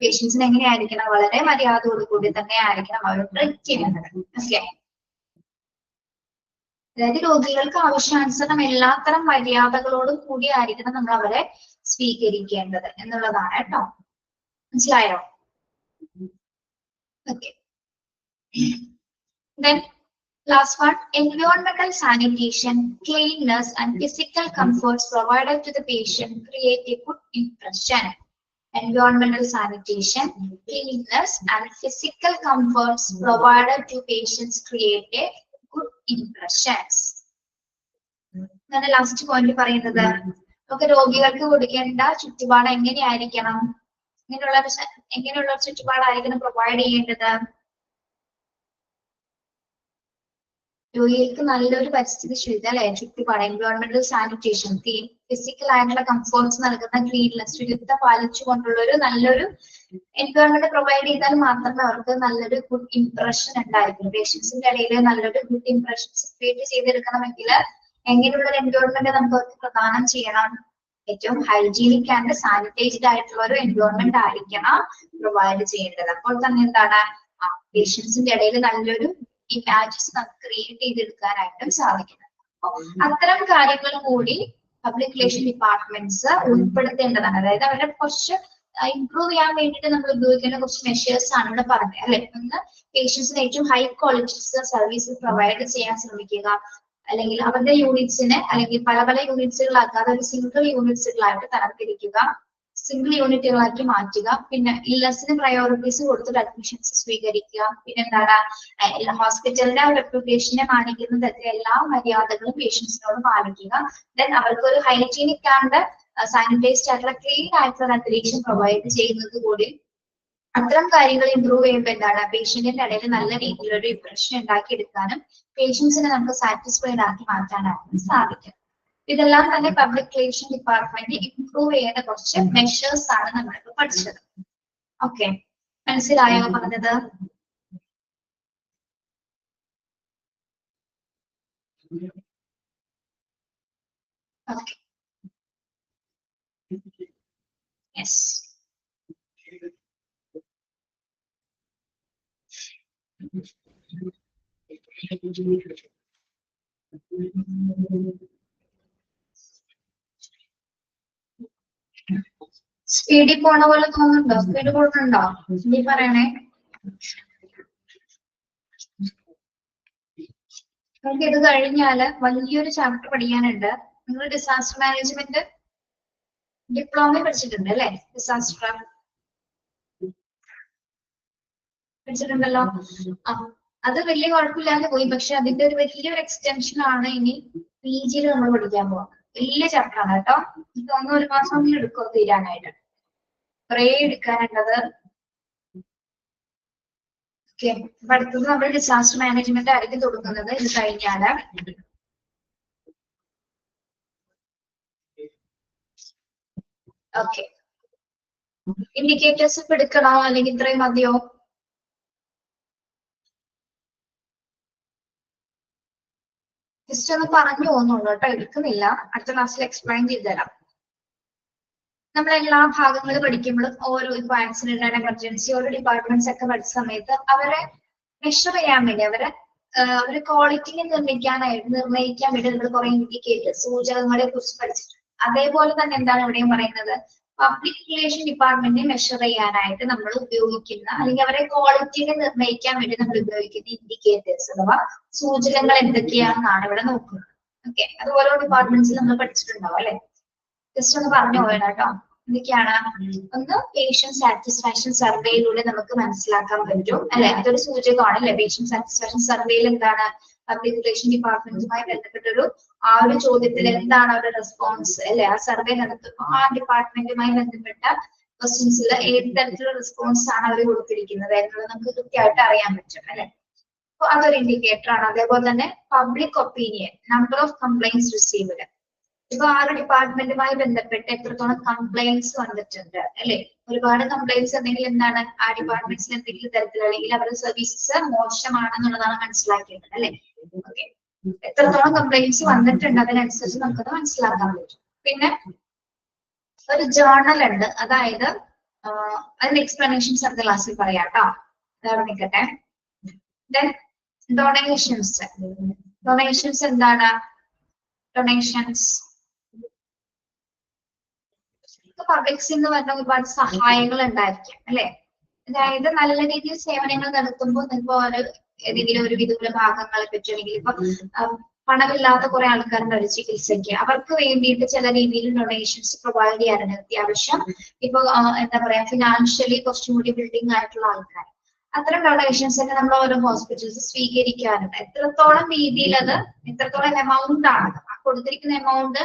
പേഷ്യൻസിന് എങ്ങനെയായിരിക്കണം വളരെ മര്യാദയോടുകൂടി തന്നെ ആയിരിക്കണം അവർ ട്രീറ്റ് ചെയ്യേണ്ടത്. ഓക്കെ, അതായത് രോഗികൾക്ക് ആവശ്യാനുസരണം എല്ലാത്തരം മര്യാദകളോടും കൂടി ആയിരിക്കണം നമ്മൾ അവരെ സ്വീകരിക്കേണ്ടത് എന്നുള്ളതാണ് കേട്ടോ. മനസ്സിലായോ? Okay, then last one, environmental sanitation, cleanliness and physical comforts provided to the patient create a good impression. Environmental sanitation, cleanliness and physical comforts provided to patients create a good impressions. ഞാൻ last point പറയുന്നത് നമുക്ക് രോഗികൾക്ക് കൊടുക്കേണ്ട ചുറ്റുപാട് എങ്ങനെയായിരിക്കണം, എങ്ങനെയുള്ള ചുറ്റുപാടായിരിക്കണം provide ചെയ്യേണ്ടത്. രോഗികൾക്ക് നല്ലൊരു പരിസ്ഥിതി ശുചിത്വം അല്ലെ ചുറ്റുപാട്, എൻവയോൺമെന്റൽ സാനിറ്റേഷൻ, ഫിസിക്കൽ ആയിട്ടുള്ള കംഫോർട്ട്സ് നൽകുന്ന ക്ലീൻനെസ്, ശുചിത്വം പാലിച്ചുകൊണ്ടുള്ള ഒരു നല്ലൊരു എൻവയോൺമെന്റ് പ്രൊവൈഡ് ചെയ്താൽ മാത്രമേ അവർക്ക് നല്ലൊരു ഗുഡ് ഇംപ്രഷൻ ഉണ്ടായിരിക്കും. പേഷ്യൻസിന്റെ ഇടയിൽ നല്ലൊരു ഗുഡ് ഇംപ്രഷൻ ക്രിയേറ്റ് ചെയ്തെടുക്കണമെങ്കിൽ എങ്ങനെയുള്ള ഒരു എൻവയോൺമെന്റ് നമുക്ക് അവർക്ക് പ്രദാനം ചെയ്യണം? ഏറ്റവും ഹൈജീനിക് ആൻഡ് സാനിറ്റൈസ്ഡ് ആയിട്ടുള്ള ഒരു എൻവയോൺമെന്റ് ആയിരിക്കണം പ്രൊവൈഡ് ചെയ്യേണ്ടത്. അപ്പോൾ തന്നെ എന്താണ് പേഷ്യൻസിന്റെ ഇടയിൽ നല്ലൊരു ഇമാജസ് നമുക്ക് ക്രിയേറ്റ് ചെയ്തെടുക്കാനായിട്ടും സാധിക്കുന്നത്. അത്തരം കാര്യങ്ങൾ കൂടി പബ്ലിക് റിലേഷൻ ഡിപ്പാർട്ട്മെന്റ്സ് ഉൾപ്പെടുത്തേണ്ടതാണ്. അതായത് അവരെ കുറച്ച് ഇംപ്രൂവ് ചെയ്യാൻ വേണ്ടിയിട്ട് നമ്മൾ ഉപയോഗിക്കുന്ന കുറച്ച് മെഷേഴ്സ് ആണ് ഇവിടെ പറഞ്ഞത് അല്ലെ. ഒന്ന്, പേഷ്യൻസിന് ഏറ്റവും ഹൈ ക്വാളിറ്റി സർവീസ് പ്രൊവൈഡ് ചെയ്യാൻ ശ്രമിക്കുക, അല്ലെങ്കിൽ അവരുടെ യൂണിറ്റ്സിനെ അല്ലെങ്കിൽ പല പല യൂണിറ്റ്സുകളാക്കാതെ ഒരു സിംഗിൾ യൂണിറ്റ്സുകളായിട്ട് തരംതിരിക്കുക, സിംഗിൾ യൂണിറ്റുകളാക്കി മാറ്റുക. പിന്നെ ഇൽനെസ്സിന് പ്രയോറിറ്റീസ് കൊടുത്തിട്ട് അഡ്മിഷൻസ് സ്വീകരിക്കുക. പിന്നെ എന്താണ് ഹോസ്പിറ്റലിന്റെ റെപ്യൂട്ടേഷനെ മാനിക്കുന്ന തരത്തിൽ എല്ലാ മര്യാദകളും പേഷ്യൻസിനോട് പാലിക്കുക. ദെൻ അവർക്ക് ഒരു ഹൈജീനിക് ആൻഡ് സാനിറ്റൈസ്ഡ് ആയിട്ടുള്ള ക്ലീൻ ആയിട്ടുള്ള അന്തരീക്ഷം പ്രൊവൈഡ് ചെയ്യുന്നത് കൂടി അത്തരം കാര്യങ്ങൾ ഇംപ്രൂവ് ചെയ്യുമ്പോൾ എന്താണ് പേഷ്യന്റിന്റെ ഇടയിൽ നല്ല രീതിയിലൊരു ഇംപ്രഷൻ ഉണ്ടാക്കിയെടുക്കാനും പേഷ്യൻസിനെ നമുക്ക് സാറ്റിസ്ഫൈഡ് ആക്കി മാറ്റാനായിട്ട് സാധിക്കും. ഇതെല്ലാം തന്നെ പബ്ലിക് റിലേഷൻ ഡിപ്പാർട്ട്മെന്റ് ഇംപ്രൂവ് ചെയ്യുന്ന കുറച്ച് മെഷേഴ്സ് ആണ് നമ്മളിപ്പോ പഠിച്ചത്. ഓക്കെ, മനസ്സിലായോ പറഞ്ഞത്? Okay, yes. സ്പീഡിൽ പോണ പോലെ തോന്നുന്നുണ്ടോ? സ്പീഡ് കൂടുന്നുണ്ടോ? നീ പറയണേ. നമുക്ക് ഇത് കഴിഞ്ഞാല് വലിയൊരു ചാപ്റ്റർ പഠിക്കാനുണ്ട്. നിങ്ങൾ ഡിസാസ്റ്റർ മാനേജ്മെന്റ് ഡിപ്ലോമ പഠിച്ചിട്ടുണ്ട് അല്ലെ? ഡിസാസ്റ്റർ പഠിച്ചിട്ടുണ്ടല്ലോ. അത് വലിയ കുഴപ്പമില്ലാതെ പോയി. പക്ഷെ അതിന്റെ ഒരു വലിയൊരു എക്സ്റ്റൻഷൻ ആണ് ഇനി PG നമ്മൾ പഠിക്കാൻ പോവാം. വലിയ ചാപ്റ്റർ ആണ് കേട്ടോ. ഇതൊന്നും 1 മാസം ഒന്നും എടുക്കും തീരാനായിട്ട്. കുറേ എടുക്കാനുള്ളത്. ഓക്കെ, അപ്പൊ അടുത്തത് നമ്മൾ ഡിസാസ്റ്റർ മാനേജ്മെന്റ് ആയിരിക്കും തുടങ്ങുന്നത്. ഇത് കഴിഞ്ഞാല് ഓക്കെ, ഇൻഡിക്കേറ്റേഴ്സ് ഇപ്പൊ എടുക്കണോ അല്ലെങ്കിൽ ഇത്രയും മതിയോ? ജസ്റ്റ് ഒന്ന് പറഞ്ഞു പോകുന്നുള്ളൂ കേട്ടോ, എടുക്കുന്നില്ല. അടുത്ത ക്ലാസ്സിൽ എക്സ്പ്ലെയിൻ ചെയ്ത് തരാം. നമ്മളെല്ലാ ഭാഗങ്ങളും പഠിക്കുമ്പോഴും ഓരോ ഇപ്പൊ ആക്സിഡന്റ് ആൻഡ് എമർജൻസി ഓരോ ഡിപ്പാർട്ട്മെന്റ്സ് ഒക്കെ പഠിച്ച സമയത്ത് അവരെ മെഷർ ചെയ്യാൻ വേണ്ടി ഒരു ക്വാളിറ്റിനെ നിർണ്ണയിക്കാൻ വേണ്ടി നമ്മൾ കുറെ ഇൻഡിക്കേറ്റേഴ്സ് സൂചകങ്ങളെ കുറിച്ച് പഠിച്ചിട്ടുണ്ട്. അതേപോലെ തന്നെ എന്താണ് ഇവിടെയും പറയുന്നത്, പബ്ലിക് റിലേഷൻ ഡിപ്പാർട്ട്മെന്റിനെ മെഷർ ചെയ്യാനായിട്ട് നമ്മൾ ഉപയോഗിക്കുന്ന അല്ലെങ്കിൽ അവരെ ക്വാളിറ്റിനെ നിർണ്ണയിക്കാൻ വേണ്ടി നമ്മൾ ഉപയോഗിക്കുന്ന ഇൻഡിക്കേറ്റേഴ്സ് അഥവാ സൂചകങ്ങൾ എന്തൊക്കെയാണെന്നാണ് ഇവിടെ നോക്കുന്നത്. ഓക്കെ, അത് ഓരോ ഡിപ്പാർട്ട്മെന്റ്സിൽ നമ്മൾ പഠിച്ചിട്ടുണ്ടാവും അല്ലെ? ജസ്റ്റ് ഒന്ന് പറഞ്ഞു പോകണം കേട്ടോ. എന്തൊക്കെയാണ്? ഒന്ന് പേഷ്യന്റ് സാറ്റിസ്ഫാക്ഷൻ സർവേയിലൂടെ നമുക്ക് മനസ്സിലാക്കാൻ പറ്റും അല്ലെ? അതൊരു സൂചകമാണ് അല്ലെ? പേഷ്യന്റ് സാറ്റിസ്ഫാക്ഷൻ സർവേയിൽ എന്താണ് പബ്ലിക് റിലേഷൻ ഡിപ്പാർട്ട്മെന്റുമായി ബന്ധപ്പെട്ടൊരു ആ ഒരു ചോദ്യത്തിൽ എന്താണ് അവരുടെ റെസ്പോൺസ് അല്ലെ? ആ സർവേ നടത്തുമ്പോൾ ആ ഡിപ്പാർട്ട്മെന്റുമായി ബന്ധപ്പെട്ട ക്വസ്റ്റ്യൻസിൽ ഏത് തരത്തിലുള്ള റെസ്പോൺസ് ആണ് അവർ കൊടുത്തിരിക്കുന്നത് എന്നുള്ളത് നമുക്ക് കൃത്യമായിട്ട് അറിയാൻ പറ്റും അല്ലെ? അപ്പൊ അതൊരു ഇൻഡിക്കേറ്റർ ആണ്. അതേപോലെ തന്നെ public opinion, number of complaints received. ഇപ്പൊ ആ ഒരു ഡിപ്പാർട്ട്മെന്റുമായി ബന്ധപ്പെട്ട് എത്രത്തോളം കംപ്ലൈന്റ്സ് വന്നിട്ടുണ്ട് അല്ലെ? ഒരുപാട് കംപ്ലൈന്റ്സ് ഉണ്ടെങ്കിൽ എന്താണ് ആ ഡിപ്പാർട്ട്മെന്റ്സിൽ എന്തെങ്കിലും തരത്തിൽ അല്ലെങ്കിൽ അവരുടെ സർവീസസ് മോശമാണെന്നുള്ളതാണ് മനസ്സിലാക്കിയത് അല്ലെ? ഓക്കെ, എത്രത്തോളം കംപ്ലൈന്റ്സ് വന്നിട്ടുണ്ട് അതിനനുസരിച്ച് നമുക്കത് മനസ്സിലാക്കാൻ പറ്റും. പിന്നെ ഒരു ജേർണൽ ഉണ്ട്, അതായത് അതിന്റെ എക്സ്പ്ലനേഷൻസ് അടുത്ത ക്ലാസ്സിൽ പറയാം കേട്ടോ. അതവിടെ നിൽക്കട്ടെ. Then donations. ഡൊണേഷൻസ് എന്താണ്? ഡൊണേഷൻസ് പബ്ലിക്സ് എന്ന് പറഞ്ഞ ഒരുപാട് സഹായങ്ങൾ ഉണ്ടായിരിക്കാം അല്ലെ? അതായത് നല്ല രീതിയിൽ സേവനങ്ങൾ നടത്തുമ്പോൾ ചിലപ്പോ ഏതെങ്കിലും ഒരു വിദൂര ഭാഗങ്ങളെ പറ്റി അല്ലെങ്കിൽ ഇപ്പൊ പണമില്ലാത്ത കുറെ ആൾക്കാരുണ്ട് ഒരു ചികിത്സയ്ക്ക്, അവർക്ക് വേണ്ടിയിട്ട് ചില രീതിയിൽ ഡൊണേഷൻസ് പ്രൊവൈഡ് ചെയ്യാറുണ്ട്. അത്യാവശ്യം ഇപ്പൊ എന്താ പറയാ ഫിനാൻഷ്യലി കുറച്ചും കൂടി ബിൽഡിംഗ് ആയിട്ടുള്ള ആൾക്കാർ, അത്തരം ഡൊണേഷൻസ് ഒക്കെ നമ്മൾ ഓരോ ഹോസ്പിറ്റൽസ് സ്വീകരിക്കാറുണ്ട്. എത്രത്തോളം രീതിയിൽ അത് എത്രത്തോളം എമൗണ്ട് ആണ് ആ കൊടുത്തിരിക്കുന്ന എമൗണ്ട്,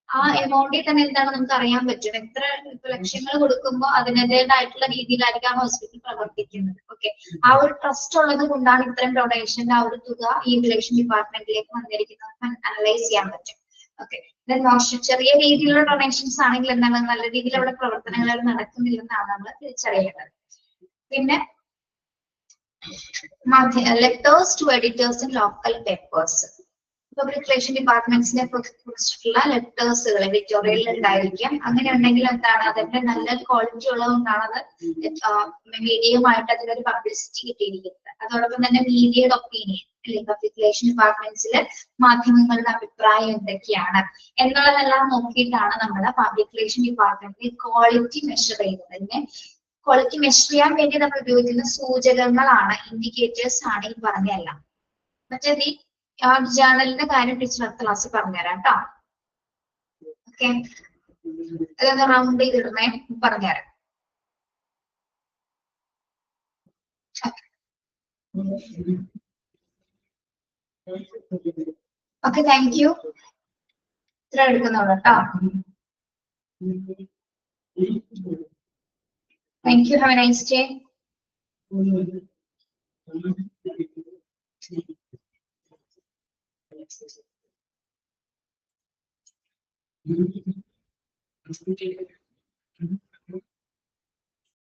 ആ എമൗണ്ടിൽ തന്നെ എന്താണ് നമുക്ക് അറിയാൻ പറ്റും. എത്ര ലക്ഷങ്ങൾ കൊടുക്കുമ്പോൾ അതിൻ്റെതായിട്ടുള്ള രീതിയിലായിരിക്കും ആ ഹോസ്പിറ്റൽ പ്രവർത്തിക്കുന്നത്. ഓക്കെ, ആ ഒരു ട്രസ്റ്റ് ഉള്ളത് കൊണ്ടാണ് ഇത്തരം ഡൊണേഷന്റെ ആ ഒരു തുക ഈ റിലേഷൻ ഡിപ്പാർട്ട്മെന്റിലേക്ക് വന്നിരിക്കുന്നത് അനലൈസ് ചെയ്യാൻ പറ്റും. ഓക്കെ, മോശം ചെറിയ രീതിയിലുള്ള ഡൊണേഷൻസ് ആണെങ്കിൽ എന്താണ് നല്ല രീതിയിൽ അവിടെ പ്രവർത്തനങ്ങൾ നടക്കുന്നില്ലെന്നാണ് നമ്മൾ തിരിച്ചറിയേണ്ടത്. പിന്നെ letters to editors in local papers. Public relation ഡിപ്പാർട്ട്മെന്റ്സിനെ കുറിച്ചിട്ടുള്ള ലെറ്റേഴ്സുകൾ എഡിറ്റോറിയലിൽ ഉണ്ടായിരിക്കും. അങ്ങനെ ഉണ്ടെങ്കിൽ എന്താണ് അതിന്റെ നല്ല ക്വാളിറ്റി ഉള്ളതുകൊണ്ടാണ് അത് മീഡിയയുമായിട്ട് അതിനൊരു പബ്ലിസിറ്റി കിട്ടിയിരിക്കുന്നത്. അതോടൊപ്പം തന്നെ മീഡിയയുടെ ഒപ്പീനിയൻ അല്ലെങ്കിൽ പബ്ലിക് റിലേഷൻ ഡിപ്പാർട്ട്മെന്റ്സിലെ മാധ്യമങ്ങളുടെ അഭിപ്രായം എന്തൊക്കെയാണ് എന്നുള്ളതെല്ലാം നോക്കിയിട്ടാണ് നമ്മൾ പബ്ലിക് റിലേഷൻ ഡിപ്പാർട്ട്മെന്റിൽ ക്വാളിറ്റി മെഷർ ചെയ്യുന്നത്. അതിനെ ക്വാളിറ്റി മെഷർ ചെയ്യാൻ വേണ്ടി നമ്മൾ ഉപയോഗിക്കുന്ന സൂചകങ്ങളാണ്, ഇൻഡിക്കേറ്റേഴ്സ് ആണ് ഈ പറഞ്ഞതെല്ലാം. മറ്റേ ഈ ജേർണലിന്റെ കാര്യം ടീച്ചർ അടുത്ത ക്ലാസ്സിൽ പറഞ്ഞുതരാം കേട്ടോ. ഓക്കെ, അതൊന്ന് റൗണ്ട് ചെയ്തിടണേ, പറഞ്ഞുതരാം. Okay, thank you. ഇത്ര എടുക്കുന്നുള്ളൂ കേട്ടോ. Thank you, have A nice day.